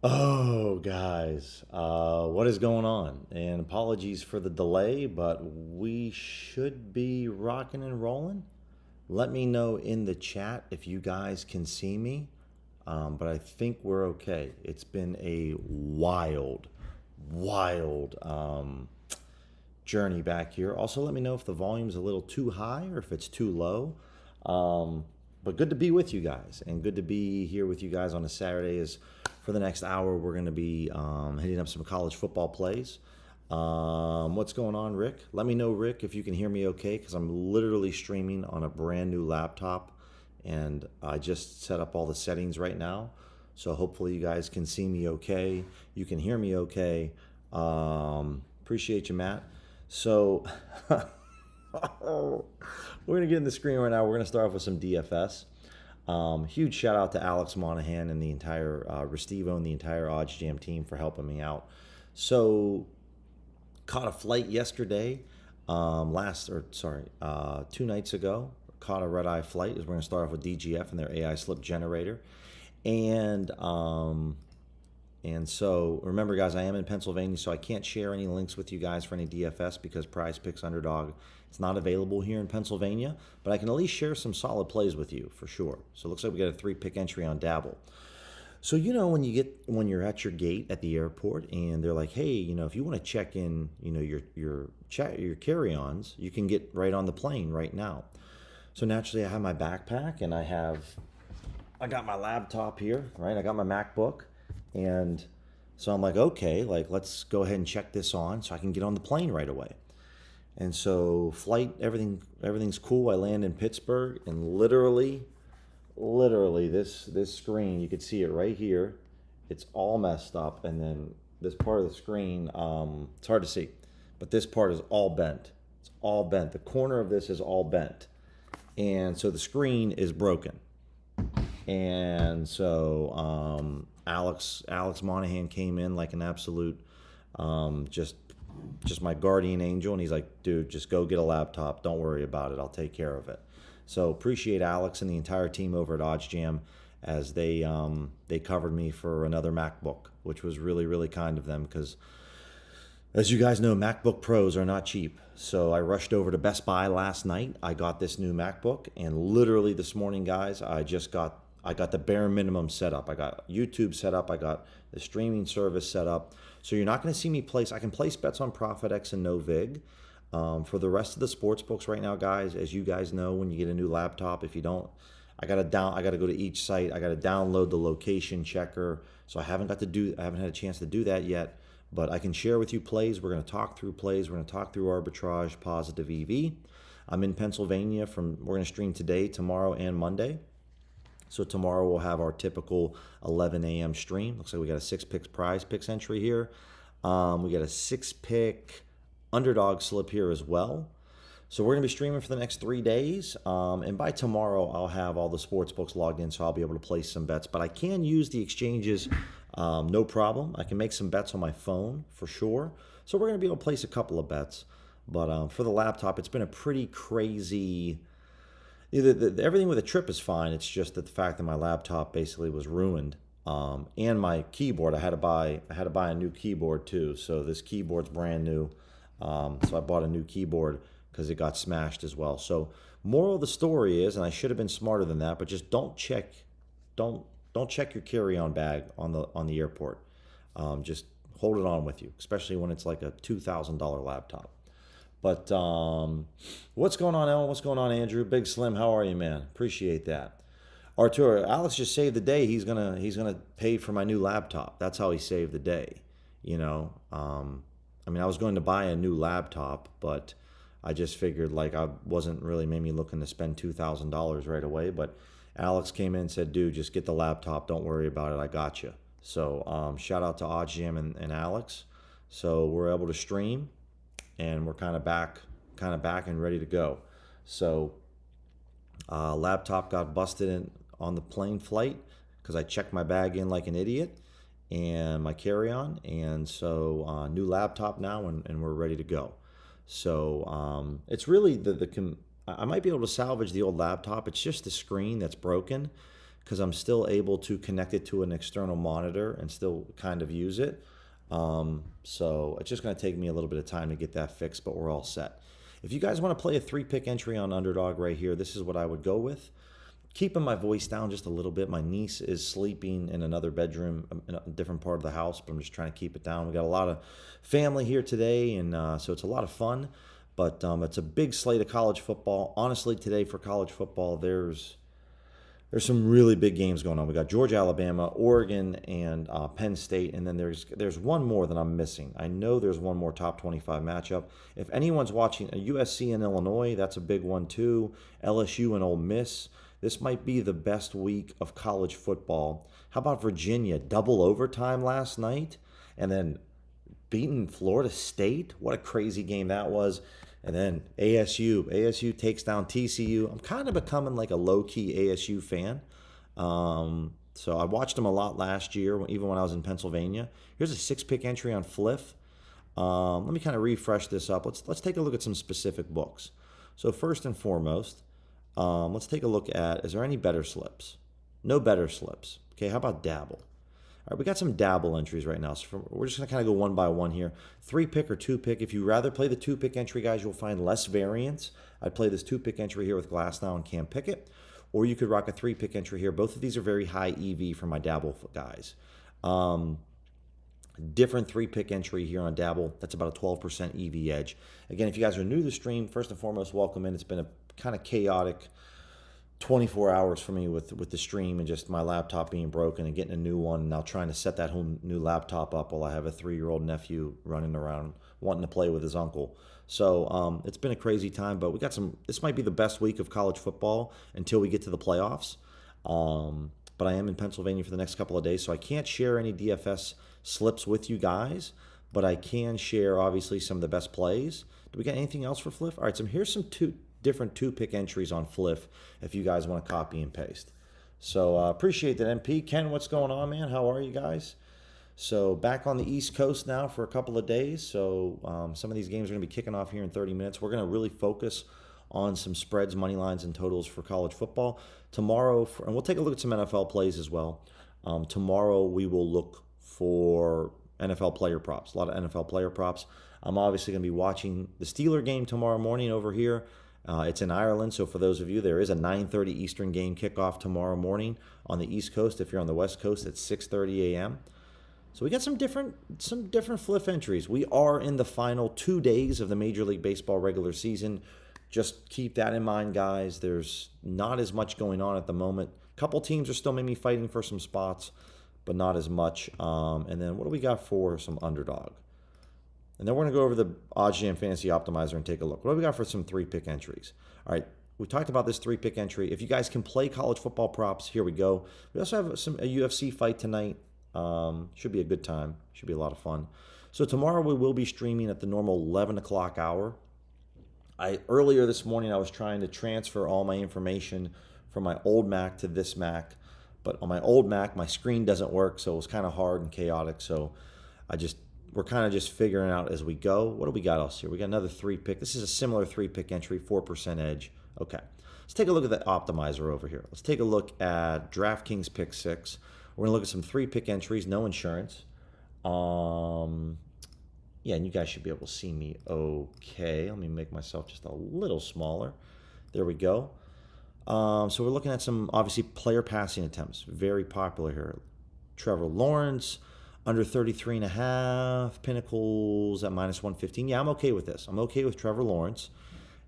Oh, guys, what is going on? And apologies for the delay, but we should be rocking and rolling. Let me know in the chat if you guys can see me, but I think we're okay. It's been a wild journey back here. Also, let me know if the volume's a little too high or if it's too low. But good to be with you guys, and good to be here with you guys on a Saturday. Is for the next hour, we're going to be hitting up some college football plays. What's going on, Rick? Let me know, Rick, if you can hear me okay, because I'm literally streaming on a brand new laptop, and I just set up all the settings right now. So hopefully you guys can see me okay. You can hear me okay. Appreciate you, Matt. So we're going to get in the screen right now. We're going to start off with some DFS. Huge shout out to Alex Monahan and the entire Restivo and the entire Odds Jam team for helping me out. So, caught a flight yesterday, 2 nights ago. Caught a red eye flight. We're going to start off with DGF and their AI slip generator. And so remember, guys, I am in Pennsylvania, so I can't share any links with you guys for any DFS because PrizePicks Underdog, it's not available here in Pennsylvania, but I can at least share some solid plays with you for sure. So it looks like we got a 3-pick entry on Dabble. So when you're at your gate at the airport and they're like, hey, if you want to check in, your carry-ons, you can get right on the plane right now. So naturally, I have my backpack and I got my laptop here, right? I got my MacBook. And so I'm like, okay, let's go ahead and check this on so I can get on the plane right away. And so everything's cool. I land in Pittsburgh, and literally this screen, you could see it right here. It's all messed up, and then this part of the screen, it's hard to see, but this part is all bent. It's all bent. The corner of this is all bent, and so the screen is broken. And so Alex Monahan came in like an absolute just my guardian angel, and he's like, dude, just go get a laptop, don't worry about it, I'll take care of it. So appreciate Alex and the entire team over at Odds Jam, as they covered me for another MacBook, which was really, really kind of them, because as you guys know, MacBook Pros are not cheap. So I rushed over to Best Buy last night. I got this new MacBook, and literally this morning, guys, I got the bare minimum set up. I got YouTube set up. I got the streaming service set up. So you're not going to see me place. I can place bets on ProfitX and NoVig. For the rest of the sports books right now, guys, as you guys know, when you get a new laptop, if you don't, I got to go to each site. I got to download the location checker. So I haven't had a chance to do that yet. But I can share with you plays. We're going to talk through plays. We're going to talk through arbitrage, positive EV. I'm in Pennsylvania. We're going to stream today, tomorrow, and Monday. So tomorrow we'll have our typical 11 a.m. stream. Looks like we got a 6-pick PrizePicks entry here. We got a 6-pick underdog slip here as well. So we're going to be streaming for the next 3 days. And by tomorrow, I'll have all the sports books logged in, so I'll be able to place some bets. But I can use the exchanges, no problem. I can make some bets on my phone for sure. So we're going to be able to place a couple of bets. But for the laptop, it's been a pretty crazy... Everything with the trip is fine. It's just that the fact that my laptop basically was ruined, and my keyboard. I had to buy a new keyboard too. So this keyboard's brand new. So I bought a new keyboard because it got smashed as well. So moral of the story is, and I should have been smarter than that, but just don't check your carry-on bag on the airport. Just hold it on with you, especially when it's like a $2,000 laptop. But what's going on, Ellen? What's going on, Andrew? Big Slim, how are you, man? Appreciate that. Arturo, Alex just saved the day. He's gonna pay for my new laptop. That's how he saved the day. I was going to buy a new laptop, but I just figured I wasn't really maybe looking to spend $2,000 right away. But Alex came in and said, dude, just get the laptop. Don't worry about it. I got you. So shout out to Odds Jam and Alex. So we're able to stream, and we're kind of back and ready to go. So laptop got busted on the plane flight because I checked my bag in like an idiot, and my carry-on, and so new laptop now, and we're ready to go. So it's really I might be able to salvage the old laptop. It's just the screen that's broken. because I'm still able to connect it to an external monitor and still kind of use it. So it's just going to take me a little bit of time to get that fixed, but we're all set. If you guys want to play a 3-pick entry on underdog right here, this is what I would go with. Keeping my voice down just a little bit. My niece is sleeping in another bedroom in a different part of the house, but I'm just trying to keep it down. We got a lot of family here today, and so it's a lot of fun. But it's a big slate of college football. Honestly, today for college football, there's some really big games going on. We got Georgia, Alabama, Oregon, and Penn State, and then there's one more that I'm missing. I know there's one more top 25 matchup. If anyone's watching a USC and Illinois, that's a big one too. LSU and Ole Miss. This might be the best week of college football. How about Virginia? Double overtime last night, and then beating Florida State. What a crazy game that was. And then ASU takes down TCU. I'm kind of becoming like a low-key ASU fan. So I watched them a lot last year, even when I was in Pennsylvania. Here's a 6-pick entry on Fliff. Let me kind of refresh this up. Let's take a look at some specific books. So first and foremost, let's take a look at, is there any better slips? No better slips. Okay, how about dabble? All right, we got some dabble entries right now. So we're just going to kind of go one by one here. 3-pick or 2-pick. If you rather play the 2-pick entry, guys, you'll find less variance. I'd play this 2-pick entry here with Glassnow and Cam Pickett. Or you could rock a 3-pick entry here. Both of these are very high EV for my dabble guys. Different 3-pick entry here on dabble. That's about a 12% EV edge. Again, if you guys are new to the stream, first and foremost, welcome in. It's been a kind of chaotic 24 hours for me with the stream and just my laptop being broken and getting a new one, and now trying to set that whole new laptop up while I have a 3-year-old nephew running around wanting to play with his uncle. So it's been a crazy time, but we got this might be the best week of college football until we get to the playoffs. But I am in Pennsylvania for the next couple of days, so I can't share any DFS slips with you guys, but I can share obviously some of the best plays. Do we got anything else for Fliff? All right, so here's some different 2-pick entries on Fliff if you guys want to copy and paste. So appreciate that, MP. Ken, what's going on, man? How are you guys? So back on the East Coast now for a couple of days. So some of these games are going to be kicking off here in 30 minutes. We're going to really focus on some spreads, money lines, and totals for college football. Tomorrow, and we'll take a look at some NFL plays as well. Tomorrow we will look for NFL player props, a lot of NFL player props. I'm obviously going to be watching the Steeler game tomorrow morning over here. It's in Ireland, so for those of you, there is a 9:30 Eastern game kickoff tomorrow morning on the East Coast. If you're on the West Coast, it's 6:30 a.m. So we got some different Fliff entries. We are in the final 2 days of the Major League Baseball regular season. Just keep that in mind, guys. There's not as much going on at the moment. A couple teams are still maybe fighting for some spots, but not as much. And then what do we got for some underdog? And then we're going to go over the OddsJam Fantasy Optimizer and take a look. What do we got for some 3-pick entries? All right, we talked about this 3-pick entry. If you guys can play college football props, here we go. We also have a UFC fight tonight. Should be a good time. Should be a lot of fun. So tomorrow we will be streaming at the normal 11 o'clock hour. Earlier this morning I was trying to transfer all my information from my old Mac to this Mac. But on my old Mac, my screen doesn't work, so it was kind of hard and chaotic. So we're kind of just figuring out as we go. What do we got else here? We got another 3-pick. This is a similar 3-pick entry, 4% edge. Okay. Let's take a look at the optimizer over here. Let's take a look at DraftKings Pick 6. We're going to look at some 3-pick entries, no insurance. Yeah, and you guys should be able to see me okay. Let me make myself just a little smaller. There we go. So we're looking at some, obviously, player passing attempts. Very popular here. Trevor Lawrence, under 33.5, Pinnacles at -115. Yeah, I'm okay with this. I'm okay with Trevor Lawrence.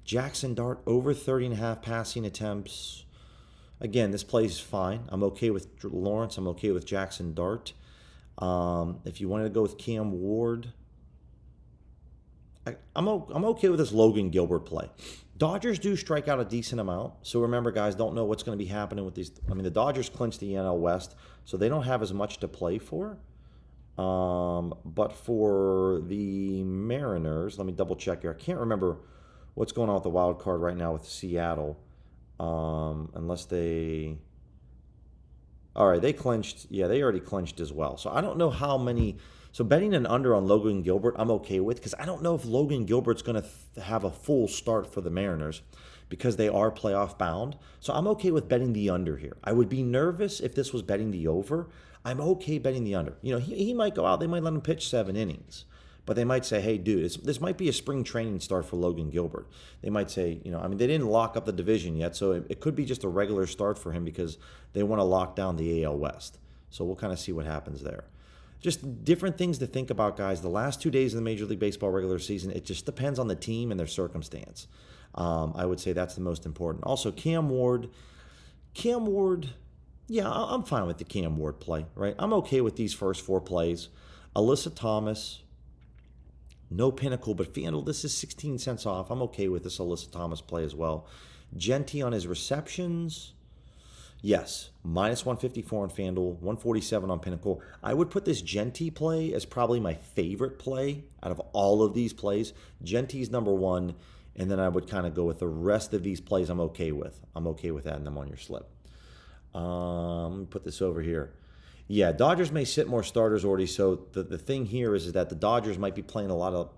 Jackson Dart, over 30.5 passing attempts. Again, this play is fine. I'm okay with Lawrence. I'm okay with Jackson Dart. If you wanted to go with Cam Ward, I'm okay with this Logan Gilbert play. Dodgers do strike out a decent amount. So remember, guys, don't know what's going to be happening with these. I mean, the Dodgers clinched the NL West, so they don't have as much to play for. But for the Mariners, let me double check here. I can't remember what's going on with the wild card right now with Seattle. Unless they... All right, they clinched. Yeah, they already clinched as well. So I don't know how many... So betting an under on Logan Gilbert, I'm okay with, because I don't know if Logan Gilbert's going to have a full start for the Mariners. because they are playoff bound. So I'm okay with betting the under here. I would be nervous if this was betting the over. I'm okay betting the under. He might go out. They might let him pitch 7 innings. But they might say, hey, dude, this might be a spring training start for Logan Gilbert. They might say, they didn't lock up the division yet, so it could be just a regular start for him because they want to lock down the AL West. So we'll kind of see what happens there. Just different things to think about, guys. The last 2 days of the Major League Baseball regular season, it just depends on the team and their circumstance. I would say that's the most important. Also, Cam Ward, yeah, I'm fine with the Cam Ward play, right? I'm okay with these first 4 plays. Alyssa Thomas, no Pinnacle, but FanDuel, this is 16 cents off. I'm okay with this Alyssa Thomas play as well. Genty on his receptions, yes, minus 154 on FanDuel, 147 on Pinnacle. I would put this Genty play as probably my favorite play out of all of these plays. Genty's number 1, and then I would kind of go with the rest of these plays I'm okay with. I'm okay with adding them on your slip. Let me put this over here. Yeah, Dodgers may sit more starters already, so the thing here is that the Dodgers might be playing a lot of,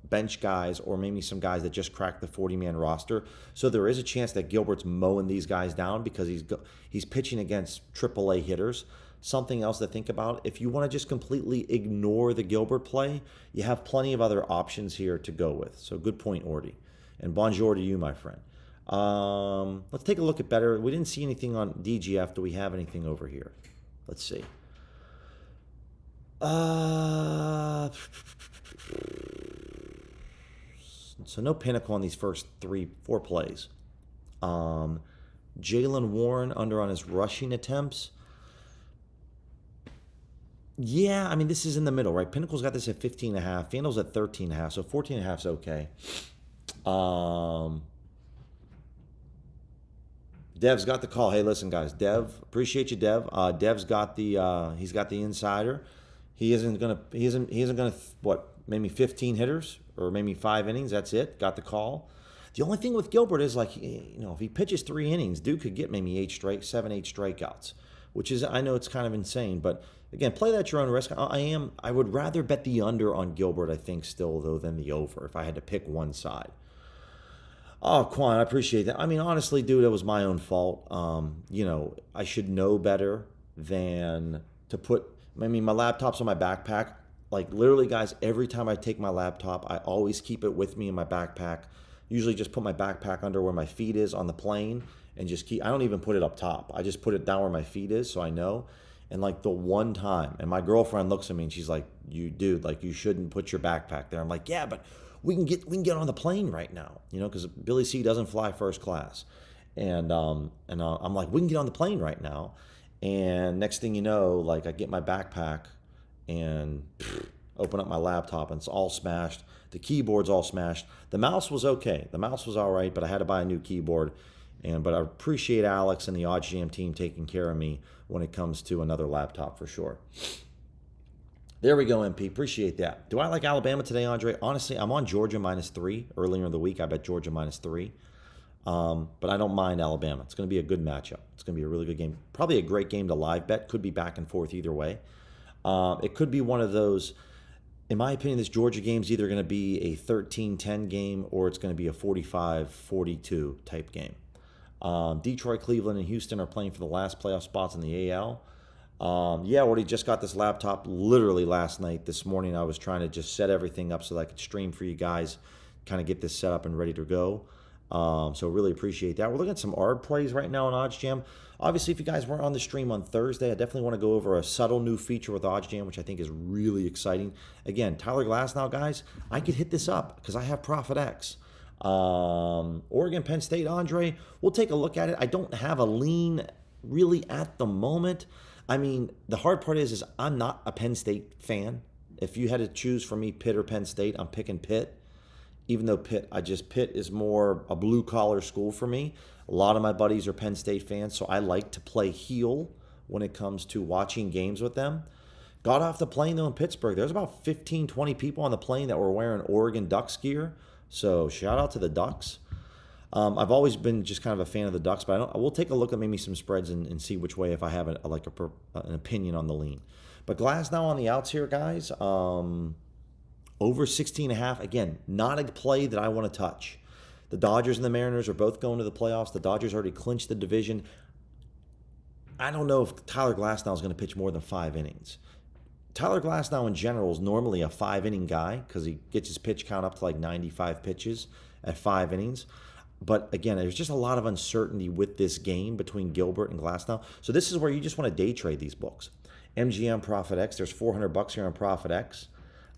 bench guys or maybe some guys that just cracked the 40-man roster. So there is a chance that Gilbert's mowing these guys down because he's pitching against AAA hitters. Something else to think about, if you want to just completely ignore the Gilbert play, you have plenty of other options here to go with. So good point, Ordy. And bonjour to you, my friend. Let's take a look at better. We didn't see anything on DGF. Do we have anything over here? Let's see. So no Pinnacle on these first 3-4 plays. Jalen Warren under on his rushing attempts. Yeah, this is in the middle, right? Pinnacle's got this at 15.5. FanDuel's at 13.5, so 14.5 is okay. Dev's got the call. Hey, listen, guys. Dev, appreciate you, Dev. Dev's got he's got the insider. He isn't gonna maybe 15 hitters or maybe 5 innings. That's it. Got the call. The only thing with Gilbert is if he pitches 3 innings, Duke could get maybe 7, 8 strikeouts, which is, I know it's kind of insane, but again, play that at your own risk. I would rather bet the under on Gilbert, I think, still though, than the over if I had to pick one side. Oh, Quan, I appreciate that. Honestly, dude, it was my own fault. I should know better than to put, my laptop's on my backpack. Literally, guys, every time I take my laptop, I always keep it with me in my backpack. Usually just put my backpack under where my feet is on the plane and just I don't even put it up top. I just put it down where my feet is so I know. And the one time, and my girlfriend looks at me and she's like, you shouldn't put your backpack there. I'm like, yeah, but we can get on the plane right now, because Billy C doesn't fly first class. And I'm like, we can get on the plane right now. And next thing you know, I get my backpack and open up my laptop and it's all smashed. The keyboard's all smashed. The mouse was okay. The mouse was all right, but I had to buy a new keyboard. But I appreciate Alex and the OddsJam team taking care of me when it comes to another laptop for sure. There we go, MP. Appreciate that. Do I like Alabama today, Andre? Honestly, I'm on Georgia -3. Earlier in the week, I bet Georgia -3. But I don't mind Alabama. It's going to be a good matchup. It's going to be a really good game. Probably a great game to live bet. Could be back and forth either way. It could be one of those, in my opinion, this Georgia game is either going to be a 13-10 game or it's going to be a 45-42 type game. Detroit, Cleveland, and Houston are playing for the last playoff spots in the AL. Yeah, already just got this laptop literally last night. This morning I was trying to just set everything up so that I could stream for you guys, kind of get this set up and ready to go. So really appreciate that. We're looking at some ARB plays right now on OddsJam. Obviously, if you guys weren't on the stream on Thursday, I definitely want to go over a subtle new feature with OddsJam, which I think is really exciting. Again, Tyler Glasnow, guys, I could hit this up because I have ProfitX. Oregon, Penn State, Andre, we'll take a look at it. I don't have a lean really at the moment. The hard part is I'm not a Penn State fan. If you had to choose for me, Pitt or Penn State, I'm picking Pitt. Even though Pitt is more a blue-collar school for me. A lot of my buddies are Penn State fans, so I like to play heel when it comes to watching games with them. Got off the plane, though, in Pittsburgh. There's about 15, 20 people on the plane that were wearing Oregon Ducks gear, so shout out to the Ducks. I've always been just kind of a fan of the Ducks, but I will take a look at maybe some spreads and see which way if I have an opinion on the lean. But Glasnow on the outs here, guys. Over 16.5. Again, not a play that I want to touch. The Dodgers and the Mariners are both going to the playoffs. The Dodgers already clinched the division. I don't know if Tyler Glasnow is going to pitch more than 5 innings. Tyler Glasnow in general is normally a 5-inning guy because he gets his pitch count up to like 95 pitches at 5 innings. But again, there's just a lot of uncertainty with this game between Gilbert and Glasnow. So this is where you just want to day trade these books. MGM Profit X, there's $400 here on Profit X.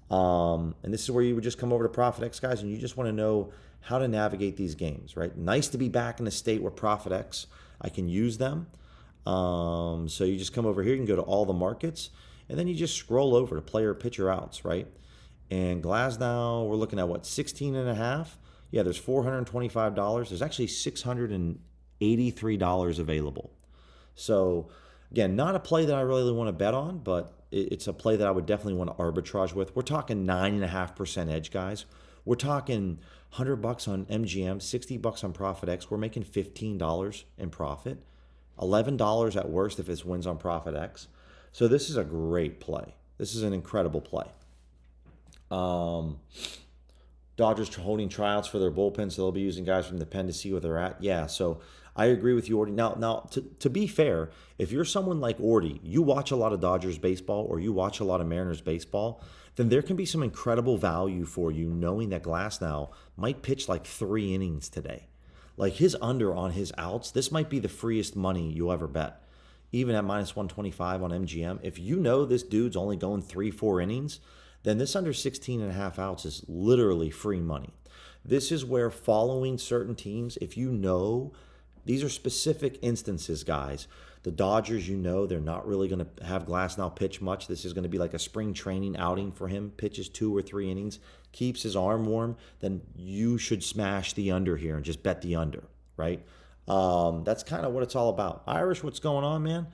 And this is where you would just come over to Profit X, guys, and you just want to know how to navigate these games, right? Nice to be back in a state where Profit X, I can use them. So you just come over here, you can go to all the markets, and then you just scroll over to player pitcher outs, right? And Glasnow, we're looking at what, 16.5? Yeah, there's $425. There's actually $683 available. So again, not a play that I really want to bet on, but it's a play that I would definitely want to arbitrage with. We're talking 9.5% edge, guys. We're talking $100 on MGM, $60 on Profit X. We're making $15 in profit, $11 at worst if it wins on Profit X. So this is a great play. This is an incredible play. Dodgers holding tryouts for their bullpen, so they'll be using guys from the pen to see where they're at. Yeah, so I agree with you, Orty. Now, to be fair, if you're someone like Orty, you watch a lot of Dodgers baseball or you watch a lot of Mariners baseball, then there can be some incredible value for you knowing that Glasnow might pitch like 3 innings today. Like his under on his outs, this might be the freest money you'll ever bet. Even at minus 125 on MGM, if you know this dude's only going 3-4 innings, then this under 16.5 outs is literally free money. This is where following certain teams, if you know, these are specific instances, guys. The Dodgers, you know, they're not really going to have Glasnow pitch much. This is going to be like a spring training outing for him. Pitches 2 or 3 innings, keeps his arm warm. Then you should smash the under here and just bet the under, right? That's kind of what it's all about. Irish, what's going on, man?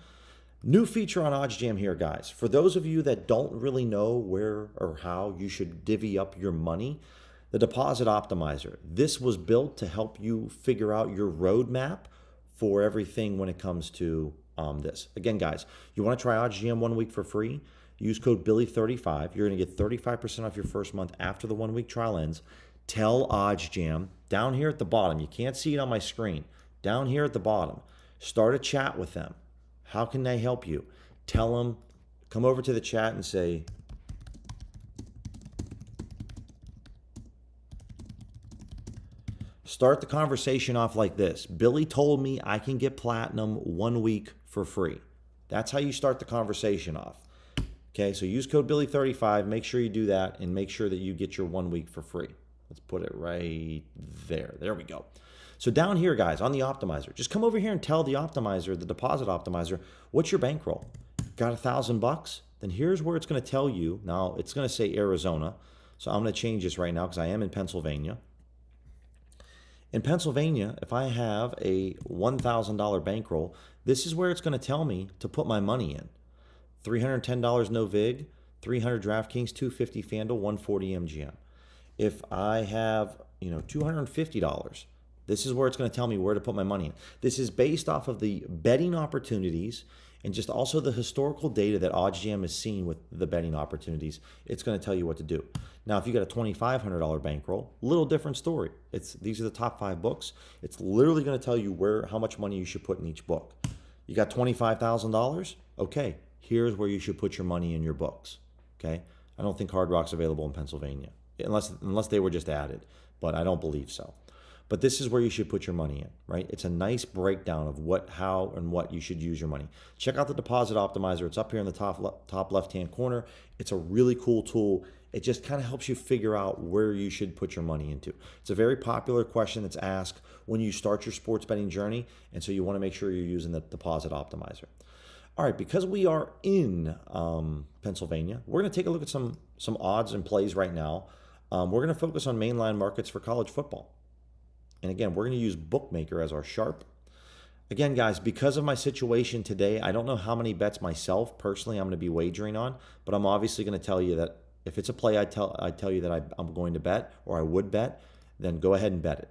New feature on OddsJam here, guys. For those of you that don't really know where or how you should divvy up your money, the deposit optimizer. This was built to help you figure out your roadmap for everything when it comes to this. Again, guys, you want to try OddsJam 1 week for free? Use code Billy35. You're going to get 35% off your first month after the 1 week trial ends. Tell OddsJam down here at the bottom. You can't see it on my screen. Down here at the bottom. Start a chat with them. How can they help you? Tell them, come over to the chat and say, start the conversation off like this. Billy told me I can get platinum 1 week for free. That's how you start the conversation off. Okay, so use code Billy35. Make sure you do that and make sure that you get your 1 week for free. Let's put it right there. There we go. So down here, guys, on the optimizer, just come over here and tell the optimizer, the deposit optimizer, what's your bankroll? Got $1,000? Then here's where it's going to tell you. Now, it's going to say Arizona. So I'm going to change this right now because I am in Pennsylvania. In Pennsylvania, if I have a $1,000 bankroll, this is where it's going to tell me to put my money in. $310 no vig, $300 DraftKings, $250 FanDuel, $140 MGM. If I have, $250, this is where it's going to tell me where to put my money in. This is based off of the betting opportunities and just also the historical data that OddsJam has seen with the betting opportunities. It's going to tell you what to do. Now, if you got a $2,500 bankroll, little different story. These are the top 5 books. It's literally going to tell you how much money you should put in each book. You got $25,000? Okay, here's where you should put your money in your books. Okay, I don't think Hard Rock's available in Pennsylvania unless they were just added, but I don't believe so. But this is where you should put your money in, right? It's a nice breakdown of what, how, and what you should use your money. Check out the deposit optimizer. It's up here in the top left-hand corner. It's a really cool tool. It just kind of helps you figure out where you should put your money into. It's a very popular question that's asked when you start your sports betting journey, and so you want to make sure you're using the deposit optimizer. All right, because we are in Pennsylvania, we're going to take a look at some odds and plays right now. We're going to focus on mainline markets for college football. And again, we're going to use Bookmaker as our sharp. Again, guys, because of my situation today, I don't know how many bets myself personally I'm going to be wagering on, but I'm obviously going to tell you that if it's a play I tell you that I'm going to bet or I would bet, then go ahead and bet it.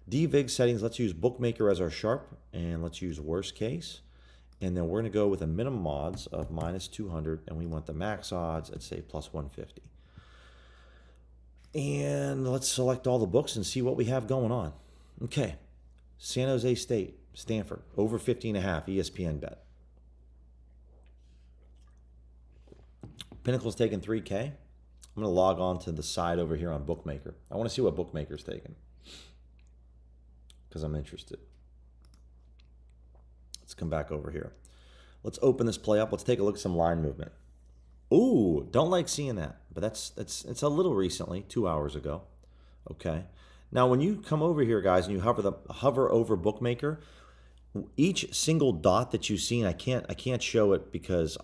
DVIG settings, let's use Bookmaker as our sharp, and let's use worst case. And then we're going to go with a minimum odds of minus 200, and we want the max odds at, say, plus 150. And let's select all the books and see what we have going on. Okay. San Jose State, Stanford, over 50.5, ESPN bet. Pinnacle's taking 3K. I'm going to log on to the side over here on Bookmaker. I want to see what Bookmaker's taking because I'm interested. Let's come back over here. Let's open this play up. Let's take a look at some line movement. Ooh, don't like seeing that, but it's a little recently, 2 hours ago. Okay. Now, when you come over here, guys, and you hover over Bookmaker, each single dot that you see, and I can't show it because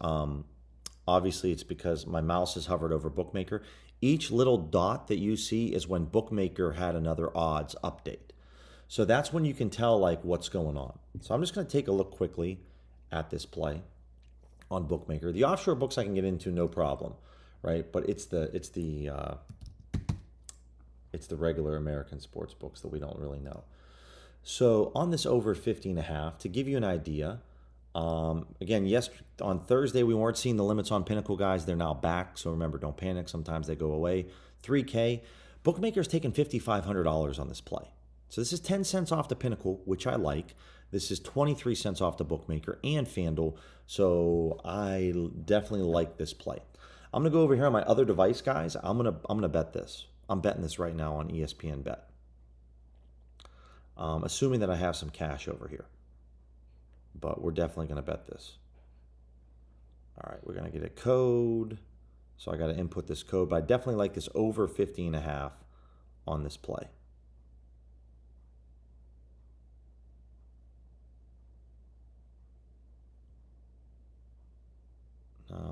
obviously it's because my mouse is hovered over Bookmaker. Each little dot that you see is when Bookmaker had another odds update. So that's when you can tell like what's going on. So I'm just going to take a look quickly at this play on Bookmaker. The offshore books I can get into no problem, right? But it's the regular American sports books that we don't really know. So on this over 50.5, to give you an idea, again, yes, on Thursday we weren't seeing the limits on Pinnacle, guys. They're now back, so remember, don't panic. Sometimes they go away. 3K. Bookmaker's taking $5,500 on this play. So this is 10 cents off the Pinnacle, which I like. This is 23 cents off the Bookmaker and FanDuel, so I definitely like this play. I'm going to go over here on my other device, guys. I'm gonna bet this. I'm betting this right now on ESPN Bet. Assuming that I have some cash over here. But we're definitely going to bet this. All right, we're going to get a code. So I got to input this code. But I definitely like this over 50.5 on this play.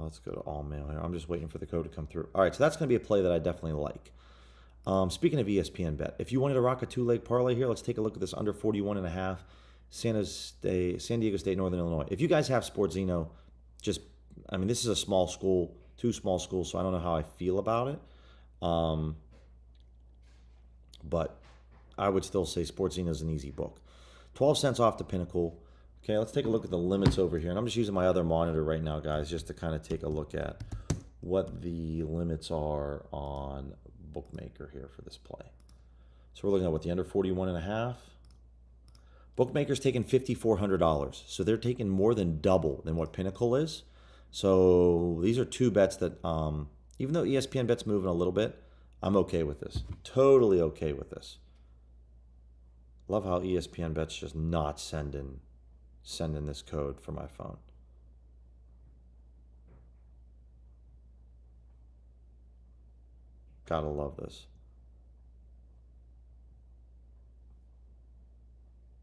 Let's go to all mail here. I'm just waiting for the code to come through. All right, so that's going to be a play that I definitely like. Speaking of ESPN Bet, if you wanted to rock a two-leg parlay here, let's take a look at this under 41.5. San Diego State, Northern Illinois. If you guys have Sportzino, this is a small school, two small schools, so I don't know how I feel about it. But I would still say Sportzino is an easy book. 12 cents off the Pinnacle. Okay, let's take a look at the limits over here. And I'm just using my other monitor right now, guys, just to kind of take a look at what the limits are on Bookmaker here for this play. So we're looking at what, the under 41.5. Bookmaker's taking $5,400, so they're taking more than double than what Pinnacle is. So these are two bets that, even though ESPN Bet's moving a little bit, I'm okay with this. Totally okay with this. Love how ESPN Bet's just not sending this code for my phone. Gotta love this.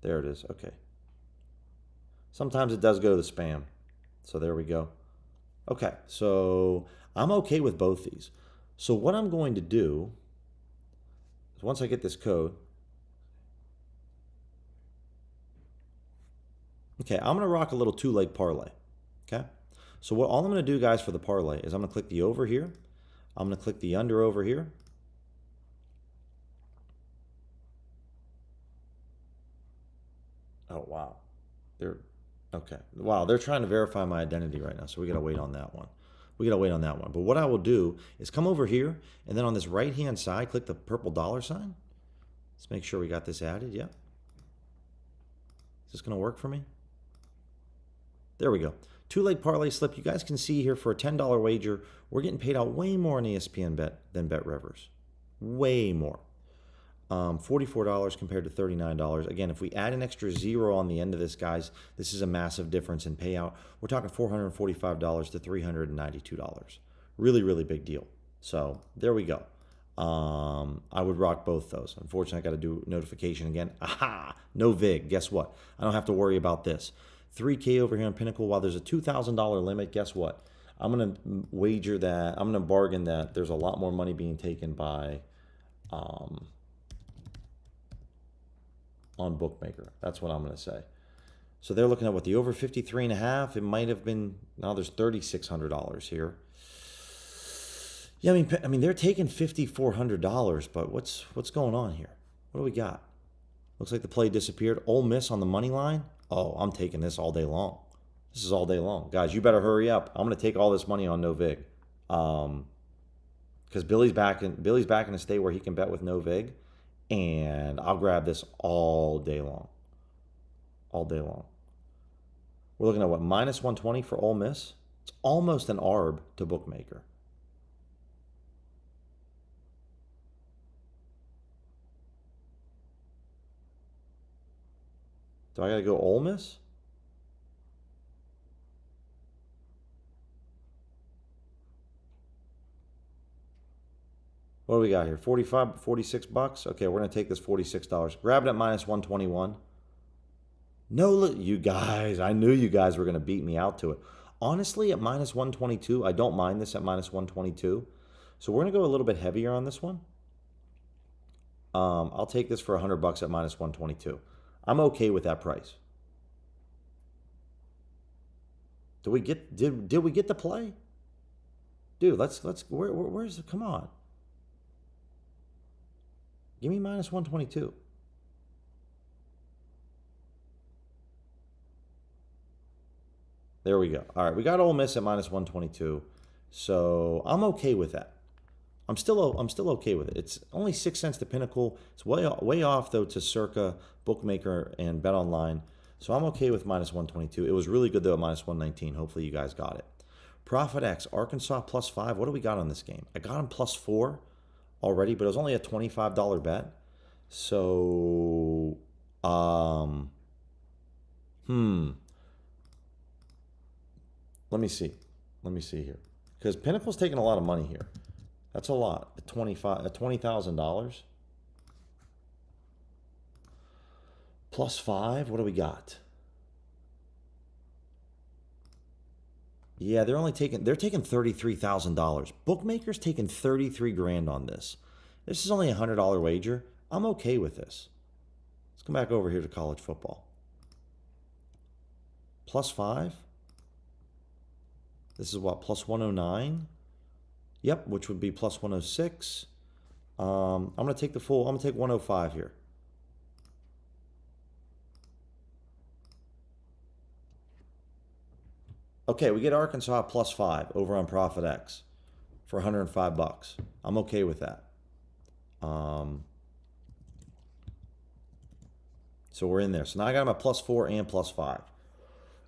There it is. Okay. Sometimes it does go to spam. So there we go. Okay. So I'm okay with both these. So what I'm going to do is once I get this code, okay, I'm going to rock a little two-leg parlay. Okay. So all I'm going to do, guys, for the parlay is I'm going to click the over here. I'm going to click the under over here. Oh, wow. They're trying to verify my identity right now, so we got to wait on that one. But what I will do is come over here, and then on this right-hand side, click the purple dollar sign. Let's make sure we got this added. Yep. Is this going to work for me? There we go. Two-leg parlay slip. You guys can see here for a $10 wager, we're getting paid out way more on ESPN Bet than Bet Rivers. Way more. $44 compared to $39. Again, if we add an extra zero on the end of this, guys, this is a massive difference in payout. We're talking $445 to $392. Really, really big deal. So there we go. I would rock both those. Unfortunately, I got to do notification again. Aha! No VIG. Guess what? I don't have to worry about this. 3K over here on Pinnacle. While there's a $2,000 limit, guess what? I'm going to wager that, I'm going to bargain that there's a lot more money being taken by on Bookmaker. That's what I'm going to say. So they're looking at what, the over 53.5. It might have been, now there's $3,600 here. Yeah, I mean they're taking $5,400, but what's going on here? What do we got? Looks like the play disappeared. Ole Miss on the money line. Oh, I'm taking this all day long. This is all day long. Guys, you better hurry up. I'm going to take all this money on no vig. Because Billy's back in a state where he can bet with no vig. And I'll grab this all day long. All day long. We're looking at what? Minus 120 for Ole Miss. It's almost an arb to bookmaker. Do I got to go Ole Miss? What do we got here? 45, 46 bucks? Okay, we're going to take this $46. Grab it at minus 121. No, look, you guys, I knew you guys were going to beat me out to it. Honestly, at minus 122, I don't mind this at minus 122. So we're going to go a little bit heavier on this one. I'll take this for 100 bucks at minus 122. I'm okay with that price. Did we get the play? Dude, where's the, come on. Give me minus 122. There we go. All right, we got Ole Miss at minus 122. So I'm okay with that. I'm still okay with it. It's only 6 cents to Pinnacle. It's way off though to Circa, Bookmaker, and Bet Online. So I'm okay with minus 122. It was really good though at minus 119. Hopefully you guys got it. Profit X, Arkansas plus 5. What do we got on this game? I got him plus 4 already, but it was only a $25 bet. So, let me see. Let me see here. Because Pinnacle's taking a lot of money here. That's a lot. At $20,000. Plus 5. What do we got? Yeah, they're taking $33,000. Bookmakers taking 33 grand on this. This is only a $100 wager. I'm okay with this. Let's come back over here to college football. Plus 5. This is what, plus 109? Yep, which would be plus 106. I'm going to take the full, I'm going to take 105 here. Okay, we get Arkansas plus 5 over on Profit X for 105 bucks. I'm okay with that. So we're in there. So now I got them at plus 4 and plus 5.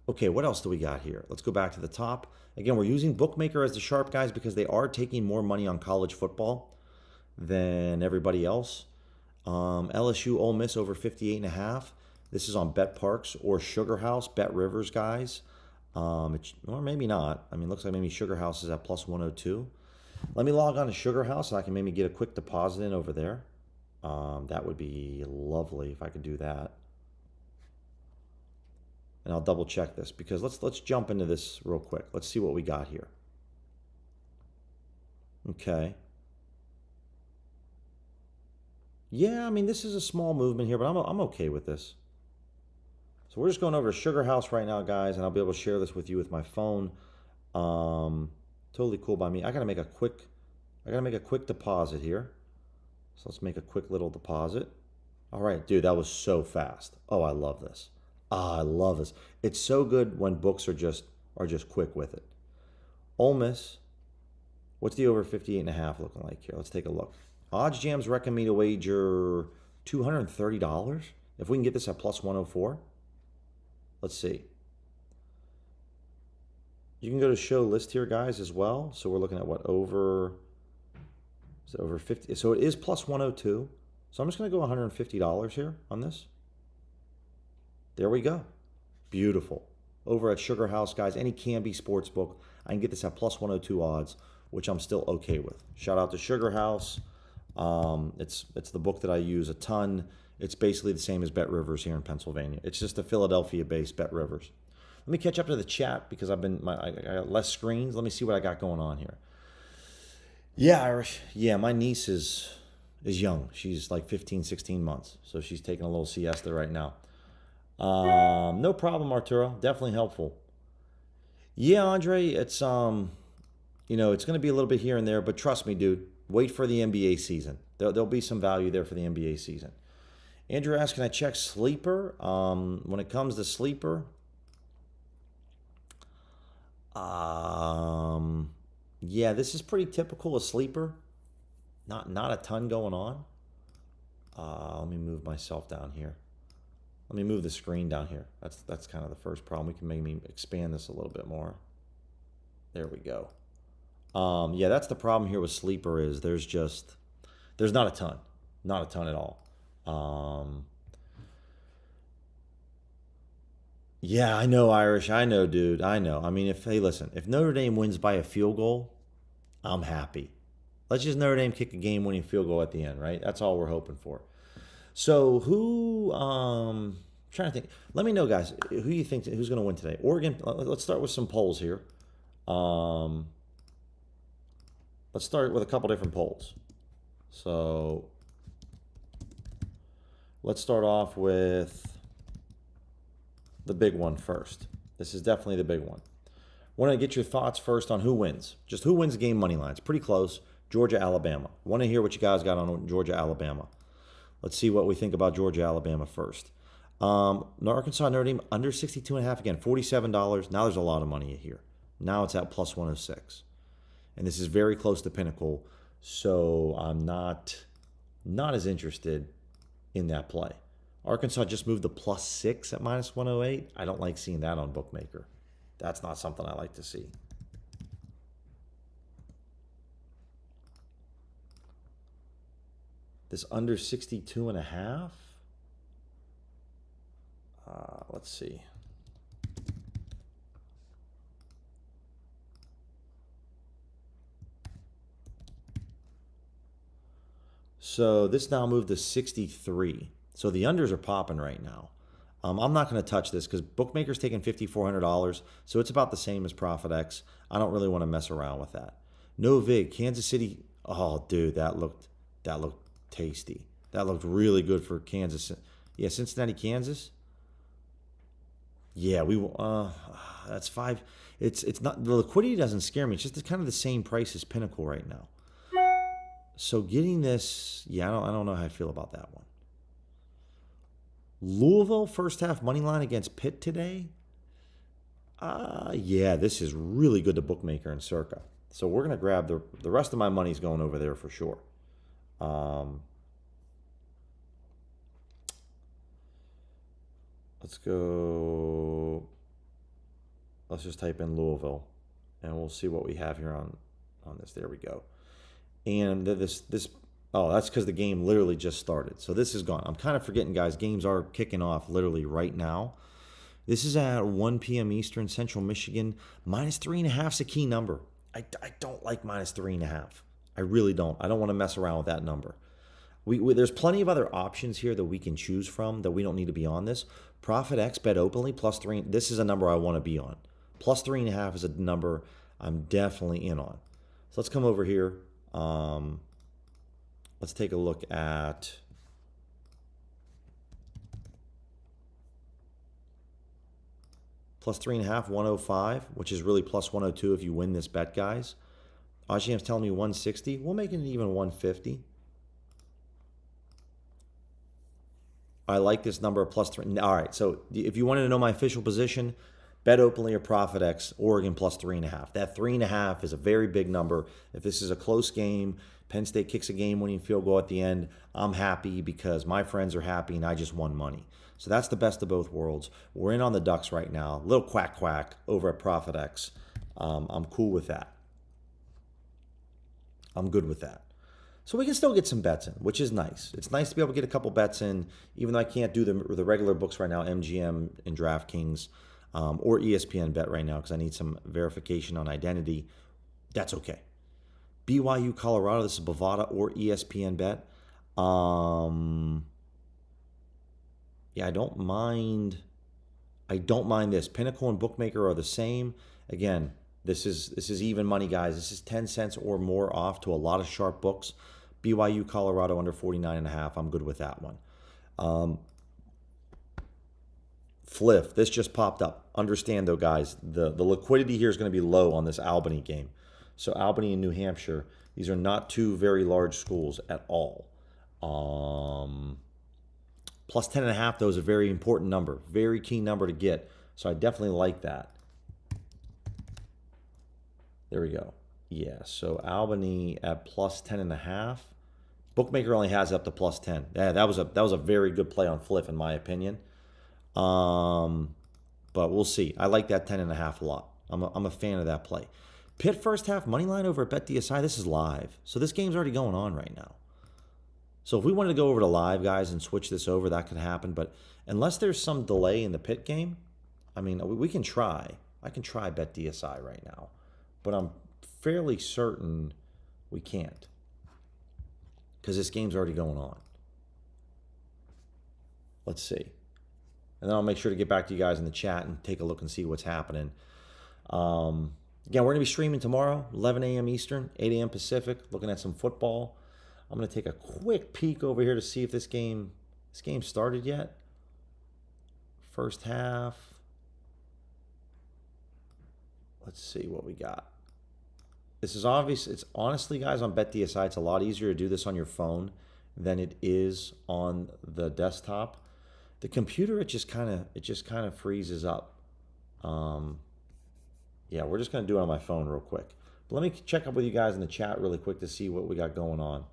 Okay, what else do we got here? Let's go back to the top. Again, we're using Bookmaker as the sharp guys because they are taking more money on college football than everybody else. LSU Ole Miss over 58.5. This is on Bet Parks or Sugar House, Bet Rivers guys. Or maybe not. I mean, it looks like maybe Sugar House is at plus 102. Let me log on to Sugar House and I can maybe get a quick deposit in over there. That would be lovely if I could do that. And I'll double check this because let's jump into this real quick. Let's see what we got here. Okay. Yeah, I mean, this is a small movement here, but I'm okay with this. So we're just going over to Sugar House right now, guys, and I'll be able to share this with you with my phone. Totally cool by me. I gotta make a quick deposit here. So let's make a quick little deposit. All right, dude, that was so fast. Oh, I love this. I love this. It's so good when books are just quick with it. Ole Miss. What's the over 58.5 looking like here? Let's take a look. Odds Jams recommend me to wager $230 if we can get this at plus 104. Let's see. You can go to show list here, guys, as well. So we're looking at what, over, is it over 50? So it is plus 102. So I'm just going to go $150 here on this. There we go. Beautiful. Over at Sugar House, guys, any Canby Sportsbook, I can get this at plus 102 odds, which I'm still okay with. Shout out to Sugar House. It's the book that I use a ton. It's basically the same as Bet Rivers here in Pennsylvania. It's just a Philadelphia-based Bet Rivers. Let me catch up to the chat because I got less screens. Let me see what I got going on here. Yeah, Irish. Yeah, my niece is young. She's like 15, 16 months. So she's taking a little siesta right now. No problem, Arturo. Definitely helpful. Yeah, Andre, it's it's going to be a little bit here and there, but trust me, dude. Wait for the NBA season. There'll be some value there for the NBA season. Andrew asks, can I check sleeper? When it comes to sleeper, yeah, this is pretty typical of sleeper. Not a ton going on. Let me move myself down here. Let me move the screen down here. That's kind of the first problem. We can maybe expand this a little bit more. There we go. Yeah, that's the problem here with Sleeper is there's not a ton. Not a ton at all. Yeah, I know, Irish. I know, dude. I know. I mean, hey, listen, if Notre Dame wins by a field goal, I'm happy. Let's just Notre Dame kick a game-winning field goal at the end, right? That's all we're hoping for. So who? Trying to think. Let me know, guys. Who you think who's going to win today? Oregon. Let's start with some polls here. Let's start with a couple different polls. So let's start off with the big one first. This is definitely the big one. Want to get your thoughts first on who wins. Just who wins game money lines. Pretty close. Georgia, Alabama. Want to hear what you guys got on Georgia, Alabama. Let's see what we think about Georgia, Alabama first. Arkansas, Notre Dame, under 62.5. Again, $47. Now there's a lot of money here. Now it's at plus 106. And this is very close to Pinnacle. So I'm not as interested in that play. Arkansas just moved to plus 6 at minus 108. I don't like seeing that on Bookmaker. That's not something I like to see. This under 62.5. Let's see. So this now moved to 63. So the unders are popping right now. I'm not going to touch this because Bookmaker's taking $5,400, so it's about the same as ProfitX. I don't really want to mess around with that. No vig, Kansas City. Oh, dude, that looked tasty. That looked really good for Kansas. Yeah, Cincinnati, Kansas. Yeah, that's 5. It's not, the liquidity doesn't scare me. It's just kind of the same price as Pinnacle right now. So getting this, yeah, I don't know how I feel about that one. Louisville first half money line against Pitt today. Yeah, this is really good to Bookmaker and Circa. So we're gonna grab the rest of my money's going over there for sure. Let's go. Let's just type in Louisville, and we'll see what we have here on this. There we go. And this oh, that's because the game literally just started. So this is gone. I'm kind of forgetting, guys. Games are kicking off literally right now. This is at 1 p.m. Eastern, Central Michigan. Minus 3.5 is a key number. I don't like minus 3.5. I really don't. I don't want to mess around with that number. There's plenty of other options here that we can choose from that we don't need to be on this. ProfitX bet openly plus 3. This is a number I want to be on. Plus 3.5 is a number I'm definitely in on. So let's come over here. Let's take a look at plus 3.5, 105, which is really plus 102 if you win this bet, guys. OddsJam's telling me 160. We'll make it even 150. I like this number of plus 3. All right, so if you wanted to know my official position, bet openly or ProfitX, Oregon plus 3.5. That 3.5 is a very big number. If this is a close game, Penn State kicks a game-winning field goal at the end, I'm happy because my friends are happy and I just won money. So that's the best of both worlds. We're in on the Ducks right now. Little quack over at ProfitX. I'm cool with that. I'm good with that. So we can still get some bets in, which is nice. It's nice to be able to get a couple bets in, even though I can't do the regular books right now, MGM and DraftKings, or ESPN Bet right now because I need some verification on identity. That's okay. BYU, Colorado, this is Bovada or ESPN Bet. Yeah, I don't mind this. Pinnacle and Bookmaker are the same. Again, this is even money, guys. This is 10 cents or more off to a lot of sharp books. BYU, Colorado under 49.5. I'm good with that one. Fliff, this just popped up. Understand though, guys, the liquidity here is going to be low on this Albany game. So Albany and New Hampshire, these are not two very large schools at all. Plus 10.5, though, is a very important number. Very key number to get. So I definitely like that. There we go. Yeah, so Albany at plus 10.5. Bookmaker only has up to +10. Yeah, that was a very good play on Fliff in my opinion. But we'll see. I like that 10.5 a lot. I'm a fan of that play. Pitt first half money line over at BetDSI. This is live, so this game's already going on right now. So if we wanted to go over to live, guys, and switch this over, that could happen. But unless there's some delay in the Pitt game, I mean, we can try. I can try BetDSI right now, but I'm fairly certain we can't because this game's already going on. Let's see. And then I'll make sure to get back to you guys in the chat and take a look and see what's happening. Again, we're going to be streaming tomorrow, 11 a.m. Eastern, 8 a.m. Pacific, looking at some football. I'm going to take a quick peek over here to see if this game started yet. First half. Let's see what we got. This is obvious. It's honestly, guys, on BetDSI, it's a lot easier to do this on your phone than it is on the desktop. The computer, it just kind of freezes up. Yeah, we're just going to do it on my phone real quick. But let me check up with you guys in the chat really quick to see what we got going on.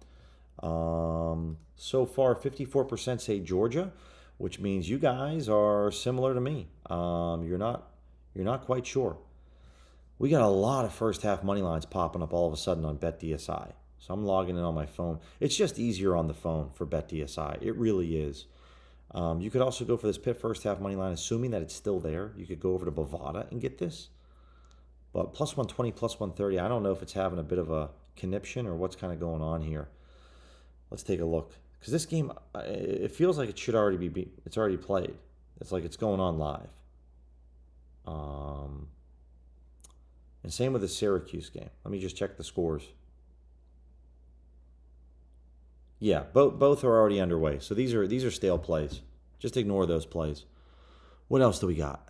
So far, 54% say Georgia, which means you guys are similar to me. You're not quite sure. We got a lot of first half money lines popping up all of a sudden on BetDSI. So I'm logging in on my phone. It's just easier on the phone for BetDSI. It really is. You could also go for this Pitt first half money line, assuming that it's still there. You could go over to Bovada and get this. But plus 120, plus 130, I don't know if it's having a bit of a conniption or what's kind of going on here. Let's take a look. Because this game, it feels like it should already be, it's already played. It's like it's going on live. And same with the Syracuse game. Let me just check the scores. Yeah, both are already underway. So these are stale plays. Just ignore those plays. What else do we got?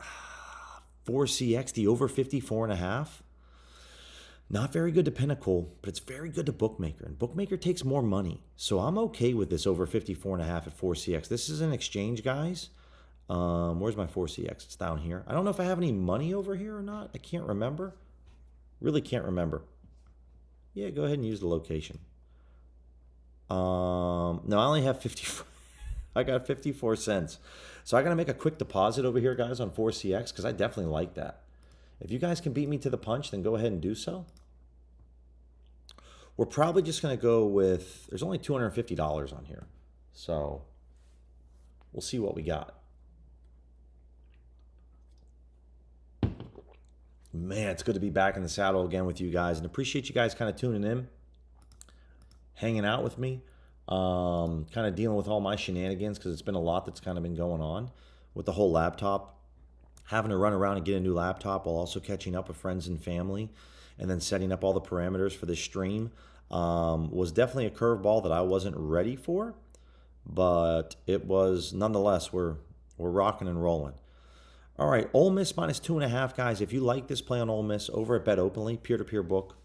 4CX, the over 54.5. Not very good to Pinnacle, but it's very good to Bookmaker. And Bookmaker takes more money. So I'm okay with this over 54.5 at 4CX. This is an exchange, guys. Where's my 4CX? It's down here. I don't know if I have any money over here or not. I can't remember. Really can't remember. Yeah, go ahead and use the location. No, I only have 54. I got 54 cents. So I got to make a quick deposit over here, guys, on 4CX because I definitely like that. If you guys can beat me to the punch, then go ahead and do so. We're probably just going to go with, there's only $250 on here. So we'll see what we got. Man, it's good to be back in the saddle again with you guys. And appreciate you guys kind of tuning in, hanging out with me. Kind of dealing with all my shenanigans because it's been a lot that's kind of been going on with the whole laptop. Having to run around and get a new laptop while also catching up with friends and family and then setting up all the parameters for this stream was definitely a curveball that I wasn't ready for, but it was nonetheless, we're rocking and rolling. All right, Ole Miss minus 2.5, guys. If you like this play on Ole Miss over at Bet Openly, peer-to-peer book,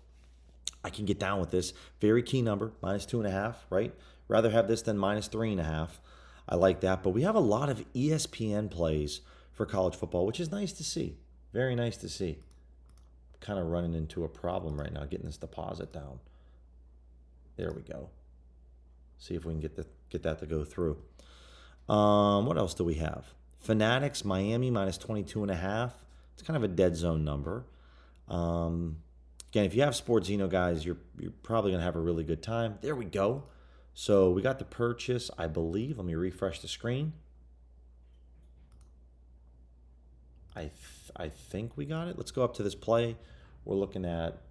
I can get down with this. Very key number, minus 2.5, right? Rather have this than minus 3.5. I like that. But we have a lot of ESPN plays for college football, which is nice to see. Very nice to see. Kind of running into a problem right now, getting this deposit down. There we go. See if we can get that to go through. What else do we have? Fanatics, Miami, minus 22.5. It's kind of a dead zone number. Again, if you have Sportzino, guys, you're probably going to have a really good time. There we go. So we got the purchase, I believe. Let me refresh the screen. I think we got it. Let's go up to this play. We're looking at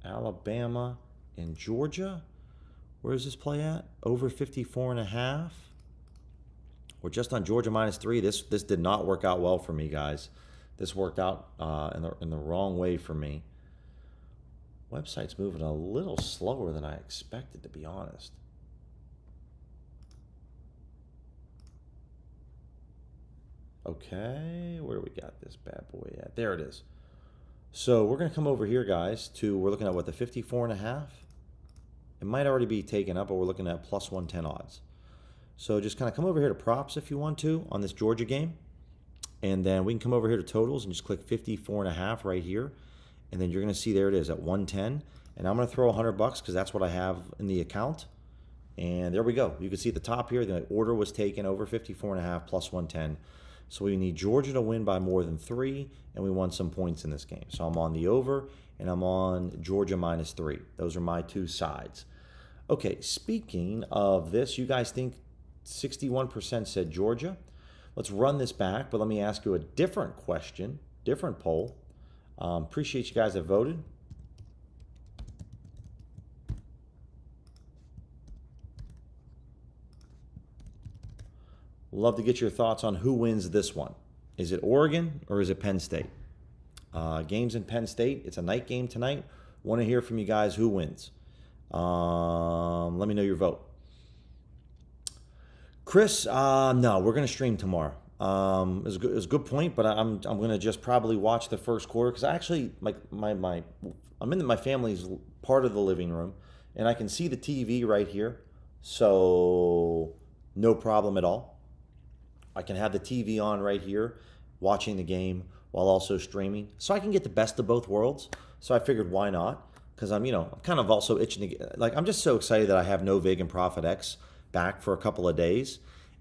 Alabama and Georgia. Where's this play at? Over 54.5. We're just on Georgia minus 3. This did not work out well for me, guys. This worked out in the wrong way for me. Website's moving a little slower than I expected, to be honest. Okay, where do we got this bad boy at? There it is. So we're going to come over here, guys, to, we're looking at what, the 54.5? It might already be taken up, but we're looking at plus 110 odds. So just kind of come over here to props if you want to on this Georgia game. And then we can come over here to totals and just click 54.5 right here. And then you're going to see there it is at 110. And I'm going to throw 100 bucks because that's what I have in the account. And there we go. You can see at the top here, the order was taken over 54.5 plus 110. So we need Georgia to win by more than 3, and we won some points in this game. So I'm on the over, and I'm on Georgia -3. Those are my two sides. Okay, speaking of this, you guys think 61% said Georgia. Let's run this back, but let me ask you a different question, different poll. Appreciate you guys that voted. Love to get your thoughts on who wins this one. Is it Oregon or is it Penn State? Games in Penn State. It's a night game tonight. Want to hear from you guys who wins. Let me know your vote. Chris, no, we're going to stream tomorrow. It was a good point, but I'm going to just probably watch the first quarter because I actually I'm in my family's part of the living room and I can see the TV right here, so no problem at all. I can have the TV on right here, watching the game while also streaming, so I can get the best of both worlds. So I figured, why not? Because I'm kind of also itching to get, I'm just so excited that I have no Vig and Profit X back for a couple of days.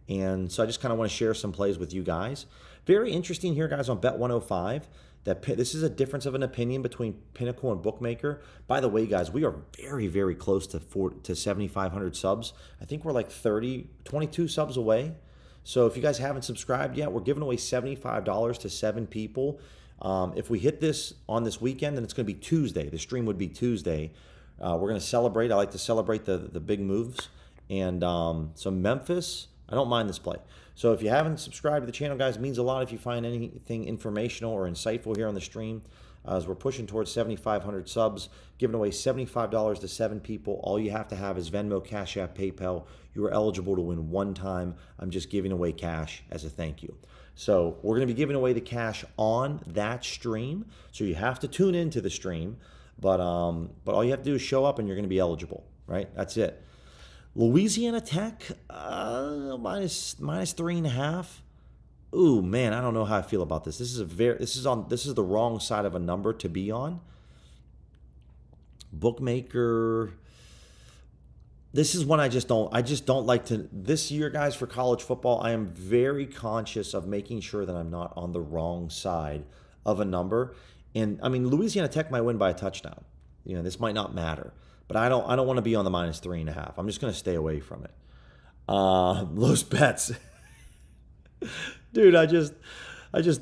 And so I just kind of want to share some plays with you guys. Very interesting here, guys, on Bet 105. This is a difference of an opinion between Pinnacle and Bookmaker. By the way, guys, we are very, very close to 7,500 subs. I think we're like 22 subs away. So if you guys haven't subscribed yet, we're giving away $75 to 7 people. If we hit this on this weekend, then it's going to be Tuesday. The stream would be Tuesday. We're going to celebrate. I like to celebrate the big moves. And so Memphis, I don't mind this play. So if you haven't subscribed to the channel, guys, it means a lot if you find anything informational or insightful here on the stream. As we're pushing towards 7,500 subs, giving away $75 to 7 people. All you have to have is Venmo, Cash App, PayPal. You are eligible to win one time. I'm just giving away cash as a thank you. So we're going to be giving away the cash on that stream. So you have to tune into the stream, but all you have to do is show up and you're going to be eligible, right? That's it. Louisiana Tech, minus 3.5. Ooh, man, I don't know how I feel about this. This is the wrong side of a number to be on. Bookmaker. This is one I just don't like to. This year, guys, for college football, I am very conscious of making sure that I'm not on the wrong side of a number. And I mean, Louisiana Tech might win by a touchdown. This might not matter, but I don't want to be on the minus 3.5. I'm just going to stay away from it. Los bets. Dude, I just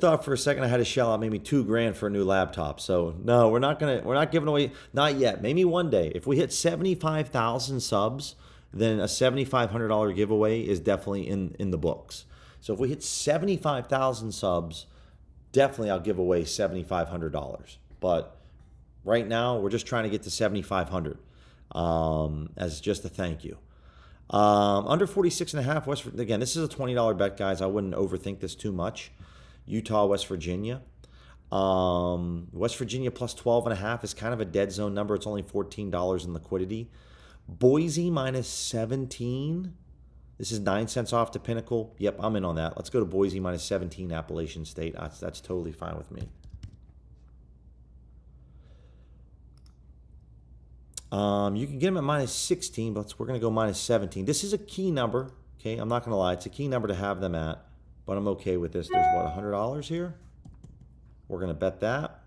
thought for a second I had to shell out maybe $2,000 for a new laptop. So no, we're not giving away, not yet. Maybe one day. If we hit 75,000 subs, then a $7,500 giveaway is definitely in the books. So if we hit 75,000 subs, definitely I'll give away $7,500. But right now we're just trying to get to 7,500 as just a thank you. Under 46.5, West Virginia. Again, this is a $20 bet, guys. I wouldn't overthink this too much. Utah, West Virginia. West Virginia plus 12.5 is kind of a dead zone number. It's only $14 in liquidity. Boise minus 17. This is 9 cents off to Pinnacle. Yep, I'm in on that. Let's go to Boise minus 17, Appalachian State. That's totally fine with me. You can get them at minus 16, but we're going to go minus 17. This is a key number, okay? I'm not going to lie. It's a key number to have them at, but I'm okay with this. There's, what, $100 here? We're going to bet that.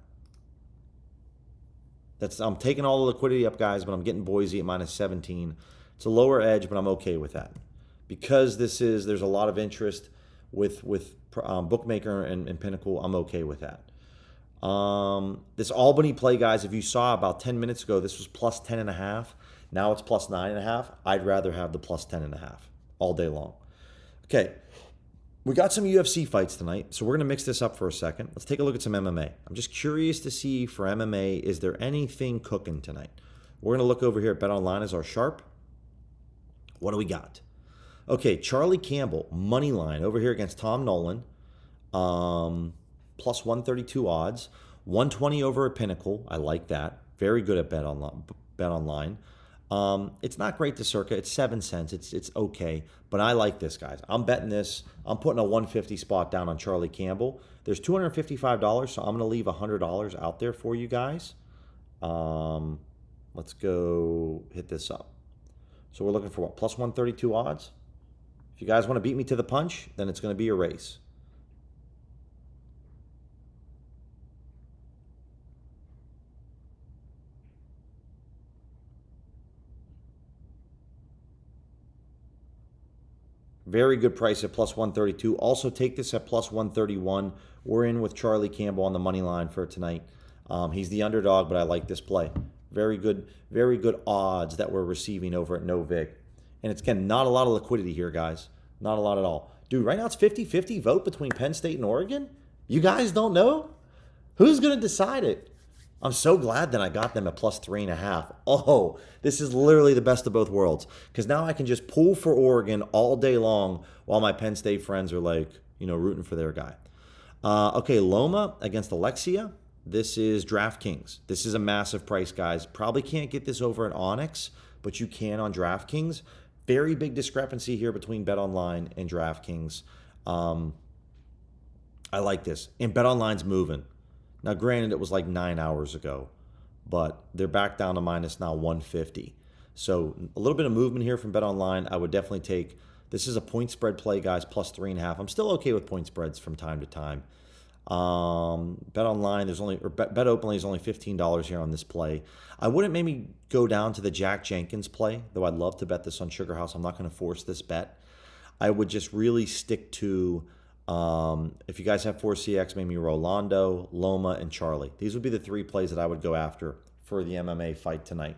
I'm taking all the liquidity up, guys, but I'm getting Boise at minus 17. It's a lower edge, but I'm okay with that. Because there's a lot of interest with Bookmaker and Pinnacle, I'm okay with that. This Albany play, guys, if you saw about 10 minutes ago, this was plus 10.5. Now it's plus 9.5. I'd rather have the plus 10.5 all day long. Okay, we got some UFC fights tonight, so we're going to mix this up for a second. Let's take a look at some MMA. I'm just curious to see for MMA, is there anything cooking tonight? We're going to look over here at BetOnline as our sharp. What do we got? Okay, Charlie Campbell, money line over here against Tom Nolan. Plus 132 odds. 120 over at Pinnacle. I like that. Very good at BetOnline. It's not great to circa. It's 7 cents. It's okay. But I like this, guys. I'm betting this. I'm putting a 150 spot down on Charlie Campbell. There's $255, so I'm going to leave $100 out there for you guys. Let's go hit this up. So we're looking for what? Plus 132 odds? If you guys want to beat me to the punch, then it's going to be a race. Very good price at plus 132. Also take this at plus 131. We're in with Charlie Campbell on the money line for tonight. He's the underdog, but I like this play. Very good odds that we're receiving over at NoVig. And it's, again, not a lot of liquidity here, guys. Not a lot at all. Dude, right now it's 50-50 vote between Penn State and Oregon? You guys don't know? Who's going to decide it? I'm so glad that I got them at plus 3.5. Oh, this is literally the best of both worlds. Because now I can just pull for Oregon all day long while my Penn State friends are like, rooting for their guy. Okay, Loma against Alexia. This is DraftKings. This is a massive price, guys. Probably can't get this over at Onyx, but you can on DraftKings. Very big discrepancy here between BetOnline and DraftKings. I like this. And BetOnline's moving. Now, granted, it was like 9 hours ago, but they're back down to minus now 150. So a little bit of movement here from BetOnline. I would definitely take. This is a point spread play, guys, plus 3.5. I'm still okay with point spreads from time to time. BetOnline, Bet openly is only $15 here on this play. I wouldn't maybe go down to the Jack Jenkins play, though I'd love to bet this on Sugar House. I'm not going to force this bet. I would just really stick to. If you guys have 4CX, maybe Rolando, Loma, and Charlie. These would be the 3 plays that I would go after for the MMA fight tonight.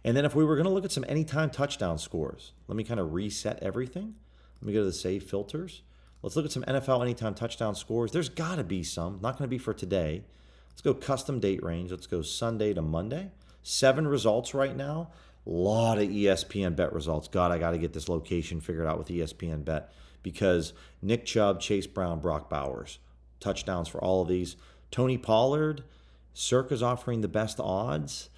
And then if we were going to look at some anytime touchdown scores, let me kind of reset everything. Let me go to the save filters. Let's look at some NFL anytime touchdown scores. There's got to be some. Not going to be for today. Let's go custom date range. Let's go Sunday to Monday. 7 results right now. A lot of ESPN bet results. God, I got to get this location figured out with ESPN bet. Because Nick Chubb, Chase Brown, Brock Bowers. Touchdowns for all of these. Tony Pollard, Circa's offering the best odds.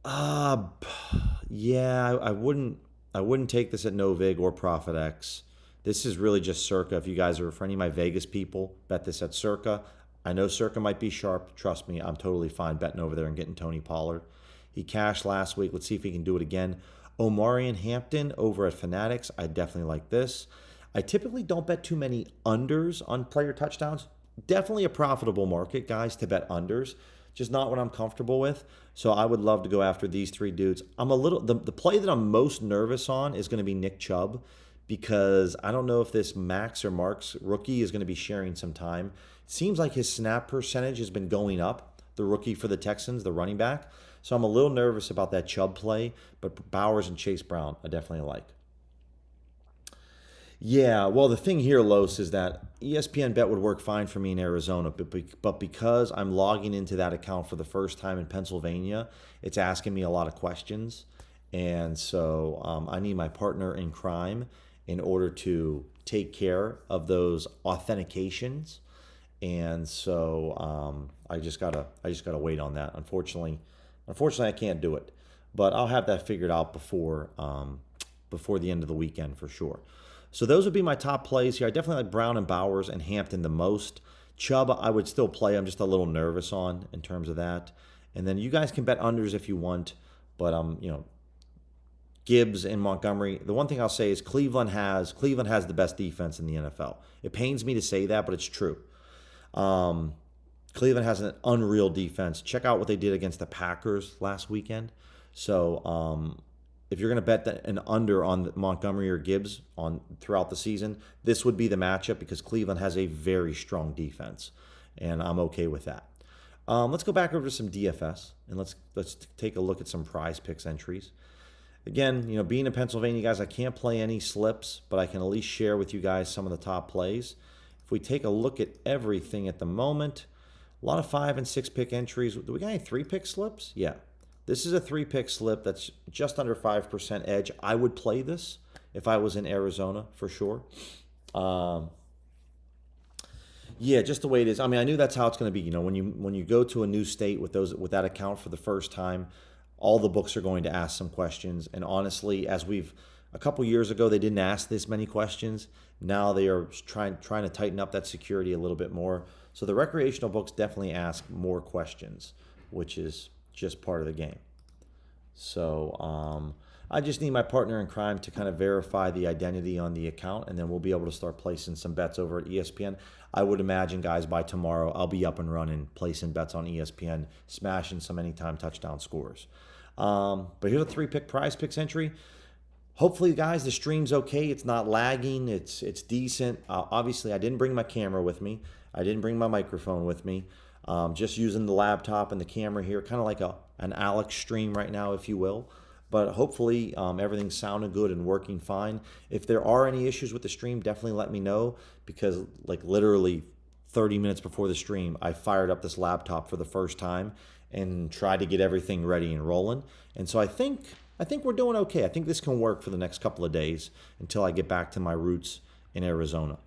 Yeah, I wouldn't take this at NoVig or ProfitX. This is really just Circa. If you guys are, for any of my Vegas people, bet this at Circa. I know Circa might be sharp. Trust me, I'm totally fine betting over there and getting Tony Pollard. He cashed last week. Let's see if he can do it again. Omarion Hampton over at Fanatics. I definitely like this. I typically don't bet too many unders on player touchdowns. Definitely a profitable market, guys, to bet unders. Just not what I'm comfortable with. So I would love to go after these 3 dudes. The play that I'm most nervous on is going to be Nick Chubb, because I don't know if this Max or Mark's rookie is going to be sharing some time. It seems like his snap percentage has been going up, the rookie for the Texans, the running back. So I'm a little nervous about that Chubb play, but Bowers and Chase Brown I definitely like. Yeah, well, the thing here, Los, is that ESPN Bet would work fine for me in Arizona, but because I'm logging into that account for the first time in Pennsylvania, it's asking me a lot of questions. And so I need my partner in crime in order to take care of those authentications. And so I just gotta wait on that. Unfortunately, I can't do it, but I'll have that figured out before the end of the weekend for sure. So those would be my top plays here. I definitely like Brown and Bowers and Hampton the most. Chubb, I would still play. I'm just a little nervous on in terms of that. And then you guys can bet unders if you want, but Gibbs and Montgomery. The one thing I'll say is Cleveland has the best defense in the NFL. It pains me to say that, but it's true. Cleveland has an unreal defense. Check out what they did against the Packers last weekend. So if you're going to bet an under on Montgomery or Gibbs throughout the season, this would be the matchup because Cleveland has a very strong defense, and I'm okay with that. Let's go back over to some DFS, and let's take a look at some PrizePicks entries. Again, being in Pennsylvania, guys, I can't play any slips, but I can at least share with you guys some of the top plays. If we take a look at everything at the moment, a lot of 5 and 6 pick entries. Do we got any 3 pick slips? Yeah. This is a 3 pick slip that's just under 5% edge. I would play this if I was in Arizona for sure. Yeah, just the way it is. I mean, I knew that's how it's going to be. When you go to a new state with that account for the first time, all the books are going to ask some questions. And honestly, a couple years ago, they didn't ask this many questions. Now they are trying to tighten up that security a little bit more. So the recreational books definitely ask more questions, which is just part of the game. So I just need my partner in crime to kind of verify the identity on the account, and then we'll be able to start placing some bets over at ESPN. I would imagine, guys, by tomorrow, I'll be up and running, placing bets on ESPN, smashing some anytime touchdown scores. But here's a 3-pick PrizePicks entry. Hopefully, guys, the stream's okay. It's not lagging. It's decent. Obviously, I didn't bring my camera with me. I didn't bring my microphone with me. Just using the laptop and the camera here, kind of like an Alex stream right now, if you will. But hopefully everything's sounding good and working fine. If there are any issues with the stream, definitely let me know, because like literally 30 minutes before the stream, I fired up this laptop for the first time and tried to get everything ready and rolling. And so I think we're doing okay. I think this can work for the next couple of days until I get back to my roots in Arizona.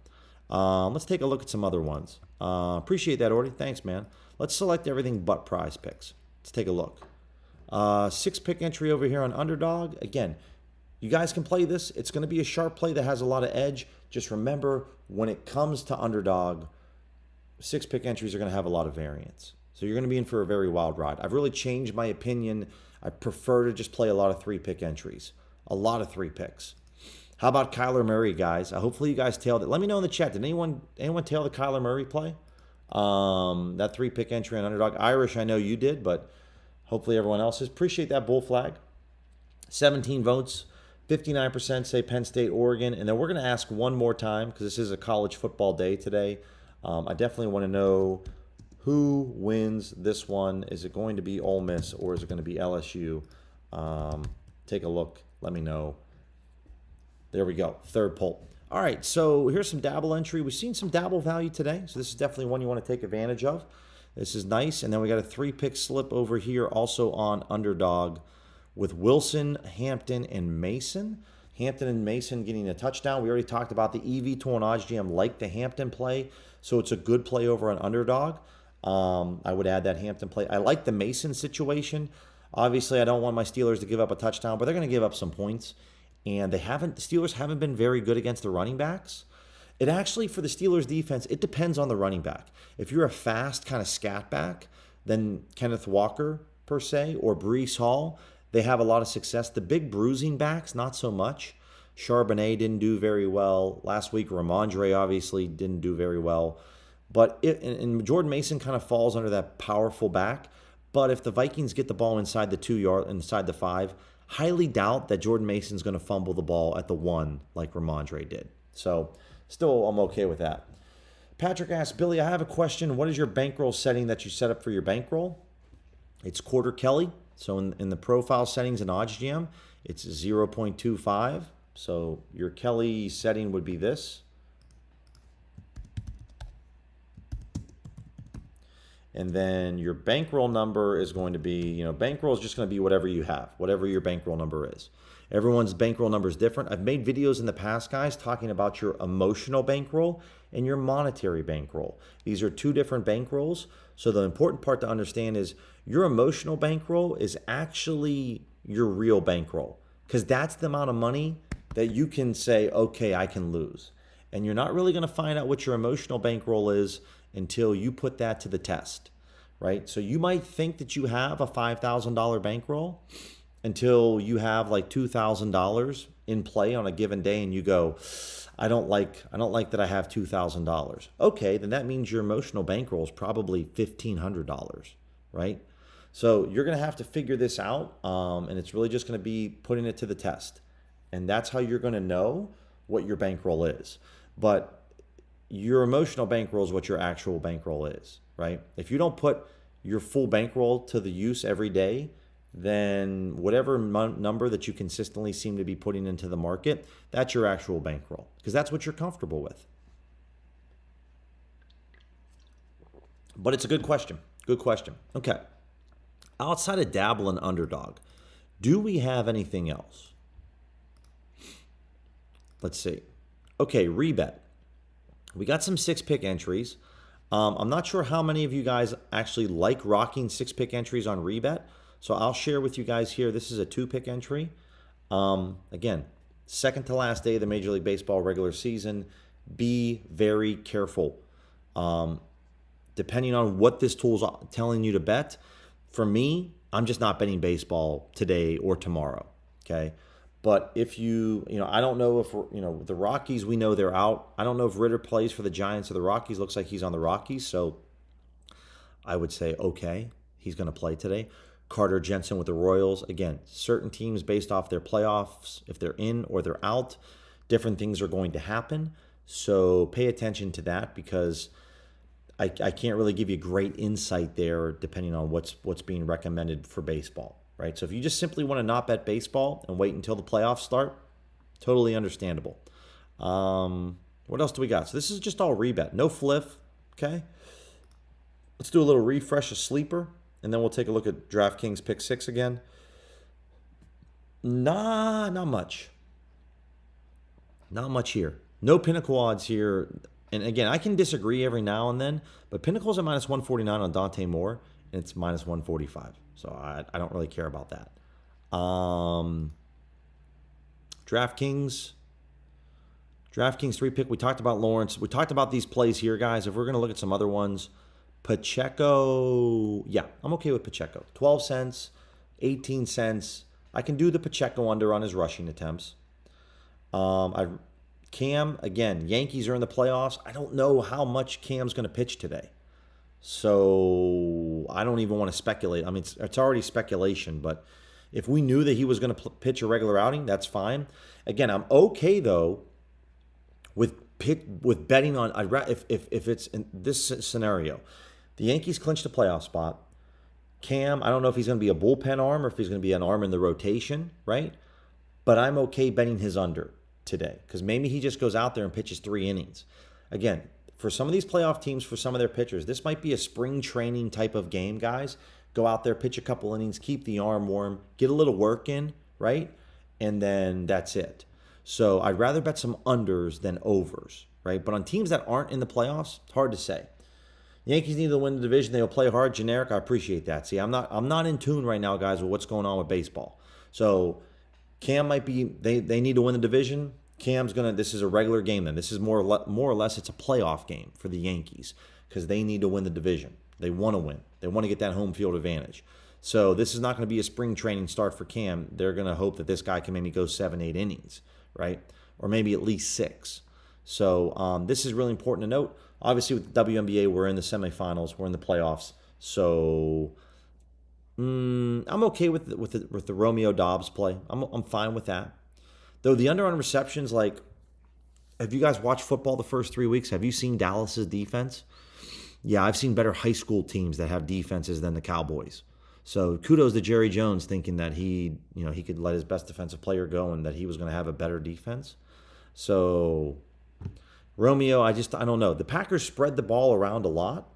Let's take a look at some other ones. Appreciate that, Orty. Thanks, man. Let's select everything but PrizePicks. Let's take a look. 6-pick entry over here on Underdog. Again, you guys can play this. It's going to be a sharp play that has a lot of edge. Just remember, when it comes to Underdog, 6-pick entries are going to have a lot of variance. So you're going to be in for a very wild ride. I've really changed my opinion. I prefer to just play a lot of 3-pick entries. A lot of 3 picks. How about Kyler Murray, guys? Hopefully you guys tailed it. Let me know in the chat. Did anyone tail the Kyler Murray play? That 3-pick entry on Underdog. Irish, I know you did, but hopefully everyone else is. Appreciate that bull flag. 17 votes. 59% say Penn State, Oregon. And then we're going to ask one more time, because this is a college football day today. I definitely want to know who wins this one. Is it going to be Ole Miss, or is it going to be LSU? Take a look. Let me know. There we go. Third poll. All right, so here's some dabble entry. We've seen some dabble value today, so this is definitely one you want to take advantage of. This is nice. And then we got a 3-pick slip over here also on Underdog with Wilson, Hampton, and Mason. Hampton and Mason getting a touchdown. We already talked about the EV2 on OddsJam like the Hampton play, so it's a good play over on Underdog. I would add that Hampton play. I like the Mason situation. Obviously, I don't want my Steelers to give up a touchdown, but they're going to give up some points. And the Steelers haven't been very good against the running backs. It actually, for the Steelers defense, it depends on the running back. If you're a fast kind of scat back, then Kenneth Walker, per se, or Breece Hall, they have a lot of success. The big bruising backs, not so much. Charbonnet didn't do very well. Last week, Ramondre obviously didn't do very well. But and Jordan Mason kind of falls under that powerful back. But if the Vikings get the ball inside the 2-yard, inside the 5, highly doubt that Jordan Mason's going to fumble the ball at the 1 like Ramondre did. So still, I'm okay with that. Patrick asks, Billy, I have a question. What is your bankroll setting that you set up for your bankroll? It's quarter Kelly. So in the profile settings in OddsJam, it's 0.25. So your Kelly setting would be this. And then your bankroll number is going to be, bankroll is just going to be whatever you have, whatever your bankroll number is. Everyone's bankroll number is different. I've made videos in the past, guys, talking about your emotional bankroll and your monetary bankroll. These are 2 different bankrolls. So the important part to understand is your emotional bankroll is actually your real bankroll, because that's the amount of money that you can say, okay, I can lose. And you're not really going to find out what your emotional bankroll is until you put that to the test, right? So you might think that you have a $5,000 bankroll until you have like $2,000 in play on a given day, and you go, I don't like that I have $2,000. Okay, then that means your emotional bankroll is probably $1,500, right? So you're going to have to figure this out, and it's really just going to be putting it to the test. And that's how you're going to know what your bankroll is. But your emotional bankroll is what your actual bankroll is, right? If you don't put your full bankroll to the use every day, then whatever number that you consistently seem to be putting into the market, that's your actual bankroll, because that's what you're comfortable with. But it's a good question. Good question. Okay. Outside of dabble and Underdog, do we have anything else? Let's see. Okay, rebet. We got some 6-pick entries. I'm not sure how many of you guys actually like rocking 6-pick entries on rebet. So I'll share with you guys here. This is a 2-pick entry. Again, second to last day of the Major League Baseball regular season. Be very careful. Depending on what this tool is telling you to bet. For me, I'm just not betting baseball today or tomorrow, okay? But if I don't know if, the Rockies, we know they're out. I don't know if Ritter plays for the Giants or the Rockies. Looks like he's on the Rockies, so I would say, okay, he's going to play today. Carter Jensen with the Royals. Again, certain teams based off their playoffs, if they're in or they're out, different things are going to happen. So pay attention to that because I can't really give you great insight there depending on what's being recommended for baseball, right? So if you just simply want to not bet baseball and wait until the playoffs start, totally understandable. What else do we got? So this is just all rebet, no fliff, okay? Let's do a little refresh of sleeper, and then we'll take a look at DraftKings Pick 6 again. Not much. Not much here. No Pinnacle odds here. And again, I can disagree every now and then, but Pinnacle's at minus 149 on Dante Moore, and it's minus 145. So I don't really care about that. DraftKings 3-pick. We talked about Lawrence. We talked about these plays here, guys. If we're going to look at some other ones, Pacheco, yeah, I'm okay with Pacheco. 12 cents, 18 cents. I can do the Pacheco under on his rushing attempts. Cam, again, Yankees are in the playoffs. I don't know how much Cam's going to pitch today. So I don't even want to speculate. I mean, it's already speculation, but if we knew that he was going to pitch a regular outing, that's fine. Again, I'm okay, though, with betting on, if it's in this scenario. The Yankees clinched a playoff spot. Cam, I don't know if he's going to be a bullpen arm or if he's going to be an arm in the rotation, right? But I'm okay betting his under today because maybe he just goes out there and pitches 3 innings. Again, for some of these playoff teams, for some of their pitchers, this might be a spring training type of game, guys. Go out there, pitch a couple innings, keep the arm warm, get a little work in, right? And then that's it. So I'd rather bet some unders than overs, right? But on teams that aren't in the playoffs, it's hard to say. Yankees need to win the division. They'll play hard. Generic, I appreciate that. See, I'm not in tune right now, guys, with what's going on with baseball. So Cam might be, they need to win the division. Cam's this is a regular game then. This is more or less, it's a playoff game for the Yankees because they need to win the division. They want to win. They want to get that home field advantage. So this is not going to be a spring training start for Cam. They're going to hope that this guy can maybe go 7-8 innings, right? Or maybe at least 6. So this is really important to note. Obviously, with the WNBA, we're in the semifinals. We're in the playoffs. So I'm okay with the Romeo Dobbs play. I'm fine with that. Though the under on receptions, like, have you guys watched football the first 3 weeks? Have you seen Dallas's defense? Yeah, I've seen better high school teams that have defenses than the Cowboys. So kudos to Jerry Jones thinking that he could let his best defensive player go and that he was going to have a better defense. So Romeo, I don't know. The Packers spread the ball around a lot.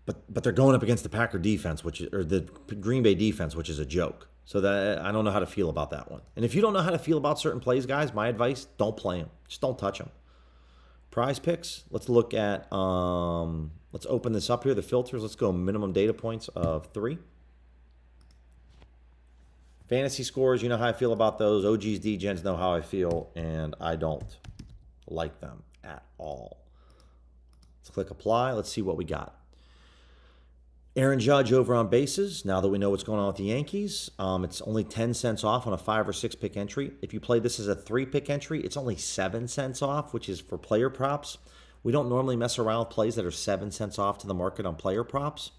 But they're going up against the Packer defense, or the Green Bay defense, which is a joke. So that I don't know how to feel about that one. And if you don't know how to feel about certain plays, guys, my advice, don't play them. Just don't touch them. PrizePicks, let's look at, let's open this up here, the filters. Let's go minimum data points of 3. Fantasy scores, you know how I feel about those. OGs, DGens know how I feel, and I don't like them at all. Let's click apply. Let's see what we got. Aaron Judge over on bases. Now that we know what's going on with the Yankees, it's only 10 cents off on a 5 or 6 pick entry. If you play this as a 3-pick entry, it's only 7 cents off, which is for player props. We don't normally mess around with plays that are 7 cents off to the market on player props.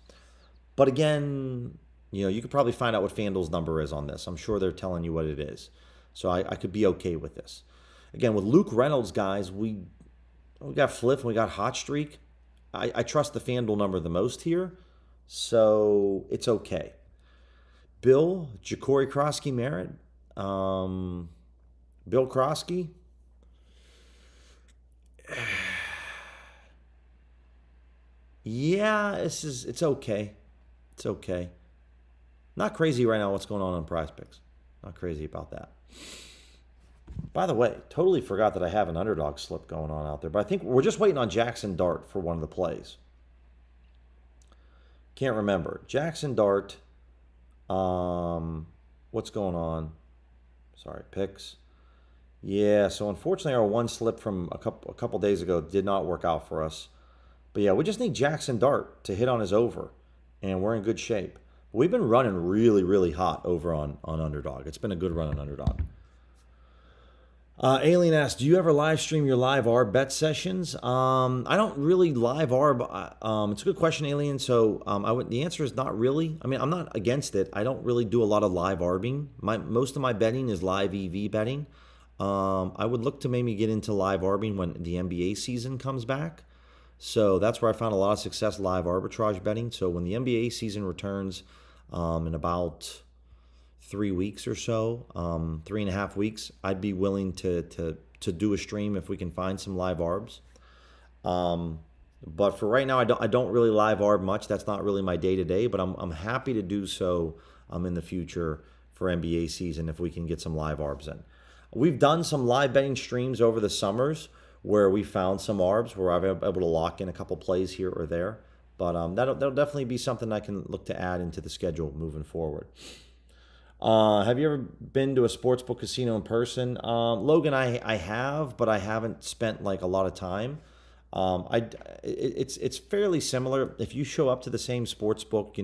But again, you could probably find out what FanDuel's number is on this. I'm sure they're telling you what it is. So I could be okay with this. Again, with Luke Reynolds, guys, we got Fliff and we got Hot Streak. I trust the FanDuel number the most here. So it's okay. Bill, Ja'Cory Krosky Merritt. Bill Krosky. Yeah, it's okay. It's okay. Not crazy right now what's going on PrizePicks. Not crazy about that. By the way, totally forgot that I have an underdog slip going on out there. But I think we're just waiting on Jackson Dart for one of the plays. Can't remember. Jackson Dart. What's going on? Sorry, picks. Yeah, so unfortunately our one slip from a couple days ago did not work out for us. But yeah, we just need Jackson Dart to hit on his over. and we're in good shape. We've been running really, really hot over on Underdog. It's been a good run on Underdog. Alien asks, do you ever live stream your live ARB bet sessions? I don't really live ARB. It's a good question, Alien. So the answer is not really. I mean, I'm not against it. I don't really do a lot of live ARBing. Most of my betting is live EV betting. I would look to maybe get into live ARBing when the NBA season comes back. So that's where I found a lot of success live arbitrage betting. So when the NBA season returns in about 3 weeks or so, 3.5 weeks, I'd be willing to do a stream if we can find some live arbs. But for right now, I don't really live arb much. That's not really my day to day. But I'm happy to do so in the future for NBA season if we can get some live arbs in. We've done some live betting streams over the summers where we found some arbs where I've been able to lock in a couple plays here or there. But that'll definitely be something I can look to add into the schedule moving forward. Have you ever been to a sportsbook casino in person? Logan, I have, but I haven't spent like a lot of time. It's fairly similar. If you show up to the same sportsbook,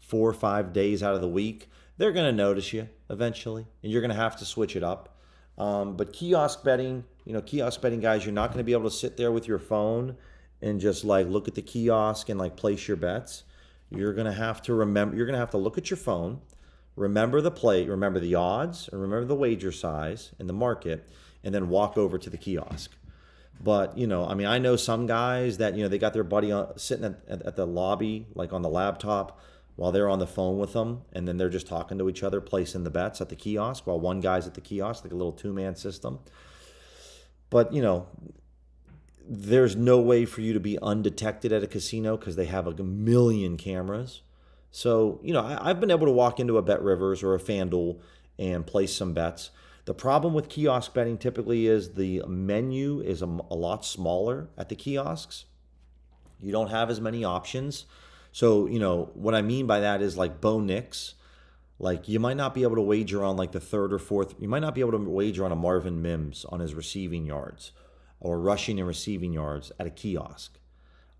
4 or 5 days out of the week, they're going to notice you eventually, and you're going to have to switch it up. But kiosk betting, guys, you're not going to be able to sit there with your phone and just like look at the kiosk and like place your bets. You're going to have to remember. You're going to have to look at your phone. Remember the play, remember the odds, and remember the wager size in the market, and then walk over to the kiosk. But, I know some guys that, they got their buddy sitting at the lobby, like on the laptop, while they're on the phone with them, and then they're just talking to each other, placing the bets at the kiosk, while one guy's at the kiosk, like a little two-man system. But, there's no way for you to be undetected at a casino because they have a million cameras. So, I've been able to walk into a BetRivers or a FanDuel and place some bets. The problem with kiosk betting typically is the menu is a lot smaller at the kiosks. You don't have as many options. So, what I mean by that is like Bo Nix. Like you might not be able to wager on like the third or fourth. You might not be able to wager on a Marvin Mims on his receiving yards or rushing and receiving yards at a kiosk.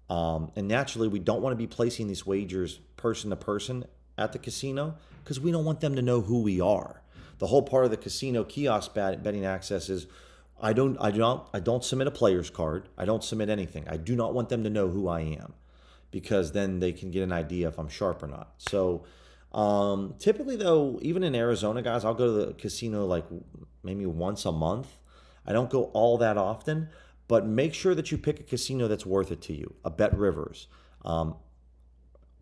And naturally, we don't want to be placing these wagers person to person at the casino because we don't want them to know who we are. The whole part of the casino kiosk betting access is I don't submit a player's card. I don't submit anything. I do not want them to know who I am because then they can get an idea if I'm sharp or not. So typically, though, even in Arizona, guys, I'll go to the casino like maybe once a month. I don't go all that often. But make sure that you pick a casino that's worth it to you, a BetRivers.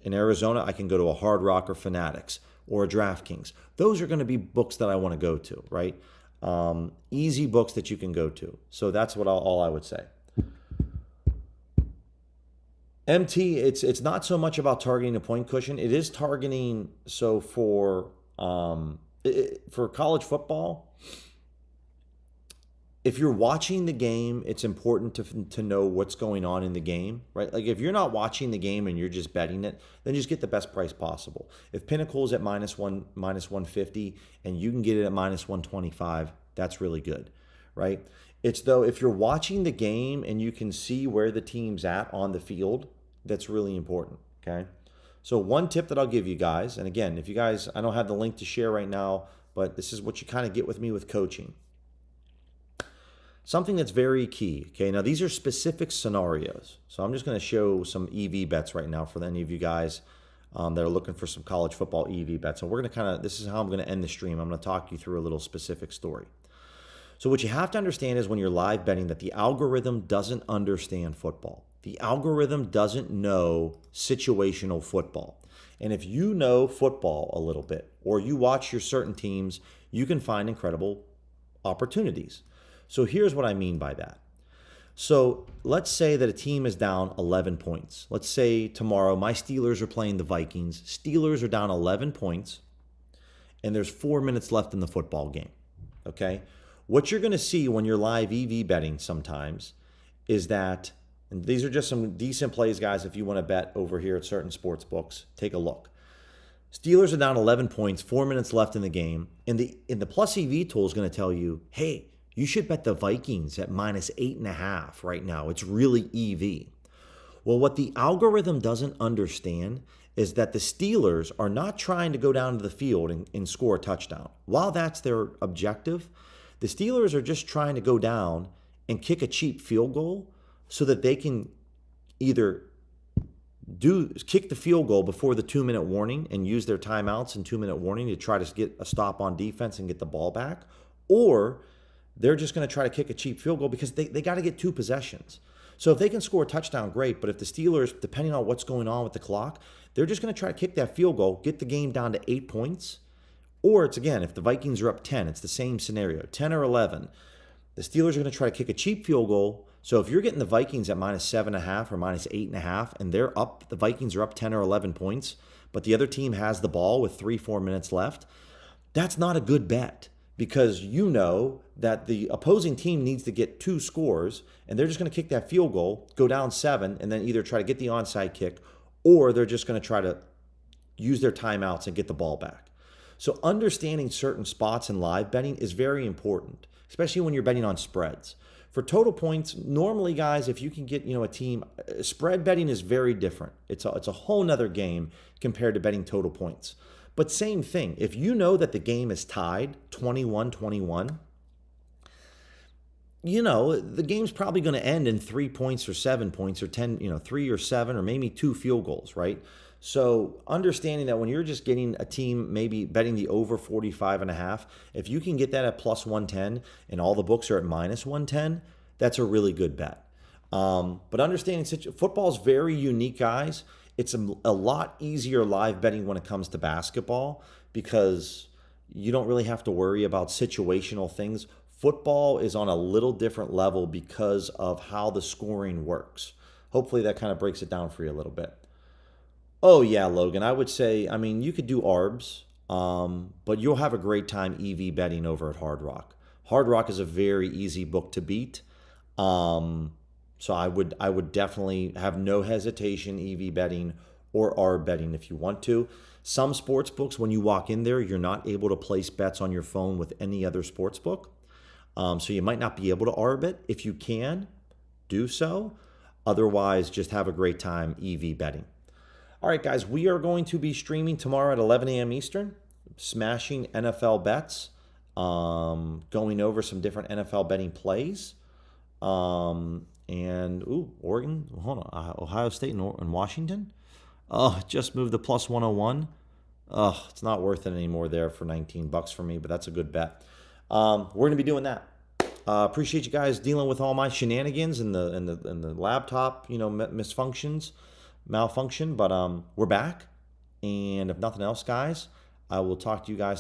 In Arizona, I can go to a Hard Rock or Fanatics or a DraftKings. Those are going to be books that I want to go to, right? Easy books that you can go to. So that's all I would say. MT, it's not so much about targeting a point cushion. It is targeting, so for college football, if you're watching the game, it's important to know what's going on in the game, right? Like if you're not watching the game and you're just betting it, then just get the best price possible. If Pinnacle is at minus 150 and you can get it at minus 125, that's really good, right? It's though if you're watching the game and you can see where the team's at on the field, that's really important, okay? So one tip that I'll give you guys, and again, if you guys, I don't have the link to share right now, but this is what you kind of get with me with coaching. Something that's very key, okay? Now, these are specific scenarios. So I'm just going to show some EV bets right now for any of you guys that are looking for some college football EV bets. And we're going to this is how I'm going to end the stream. I'm going to talk you through a little specific story. So what you have to understand is when you're live betting that the algorithm doesn't understand football. The algorithm doesn't know situational football. And if you know football a little bit or you watch your certain teams, you can find incredible opportunities. So here's what I mean by that. So let's say that a team is down 11 points. Let's say tomorrow my Steelers are playing the Vikings. Steelers are down 11 points, and there's 4 minutes left in the football game, okay? What you're going to see when you're live EV betting sometimes is that, and these are just some decent plays, guys, if you want to bet over here at certain sports books, take a look. Steelers are down 11 points, 4 minutes left in the game, and the plus EV tool is going to tell you, hey, you should bet the Vikings at minus 8.5 right now. It's really EV. Well, what the algorithm doesn't understand is that the Steelers are not trying to go down to the field and score a touchdown. While that's their objective, the Steelers are just trying to go down and kick a cheap field goal so that they can either kick the field goal before the 2-minute warning and use their timeouts and 2-minute warning to try to get a stop on defense and get the ball back, or they're just going to try to kick a cheap field goal because they got to get 2 possessions. So if they can score a touchdown, great. But if the Steelers, depending on what's going on with the clock, they're just going to try to kick that field goal, get the game down to 8 points. Or it's, again, if the Vikings are up 10, it's the same scenario, 10 or 11. The Steelers are going to try to kick a cheap field goal. So if you're getting the Vikings at -7.5 or -8.5, and the Vikings are up 10 or 11 points, but the other team has the ball with 3-4 minutes left, that's not a good bet, because you know that the opposing team needs to get 2 scores, and they're just going to kick that field goal, go down 7, and then either try to get the onside kick, or they're just going to try to use their timeouts and get the ball back. So understanding certain spots in live betting is very important, especially when you're betting on spreads. For total points, normally, guys, if you can get a team, spread betting is very different. It's a whole nother game compared to betting total points. But same thing, if you know that the game is tied 21-21, the game's probably going to end in 3 points or 7 points or 10, 3 or 7 or maybe 2 field goals, right? So understanding that when you're just getting a team, maybe betting the over 45.5, if you can get that at +110 and all the books are at -110, that's a really good bet. But understanding football is very unique, guys. It's a lot easier live betting when it comes to basketball because you don't really have to worry about situational things. Football is on a little different level because of how the scoring works. Hopefully that kind of breaks it down for you a little bit. Oh, yeah, Logan, I would say, you could do ARBs, but you'll have a great time EV betting over at Hard Rock. Hard Rock is a very easy book to beat. So I would definitely have no hesitation EV betting or ARB betting if you want to. Some sports books, when you walk in there, you're not able to place bets on your phone with any other sports book. So you might not be able to ARB it. If you can, do so. Otherwise, just have a great time EV betting. All right, guys, we are going to be streaming tomorrow at 11 a.m. Eastern, smashing NFL bets, going over some different NFL betting plays. Oregon, hold on, Ohio State and Washington. Just moved to +101. It's not worth it anymore there for $19 for me, but that's a good bet. We're going to be doing that. Appreciate you guys dealing with all my shenanigans and the laptop, malfunction, but we're back. And if nothing else, guys, I will talk to you guys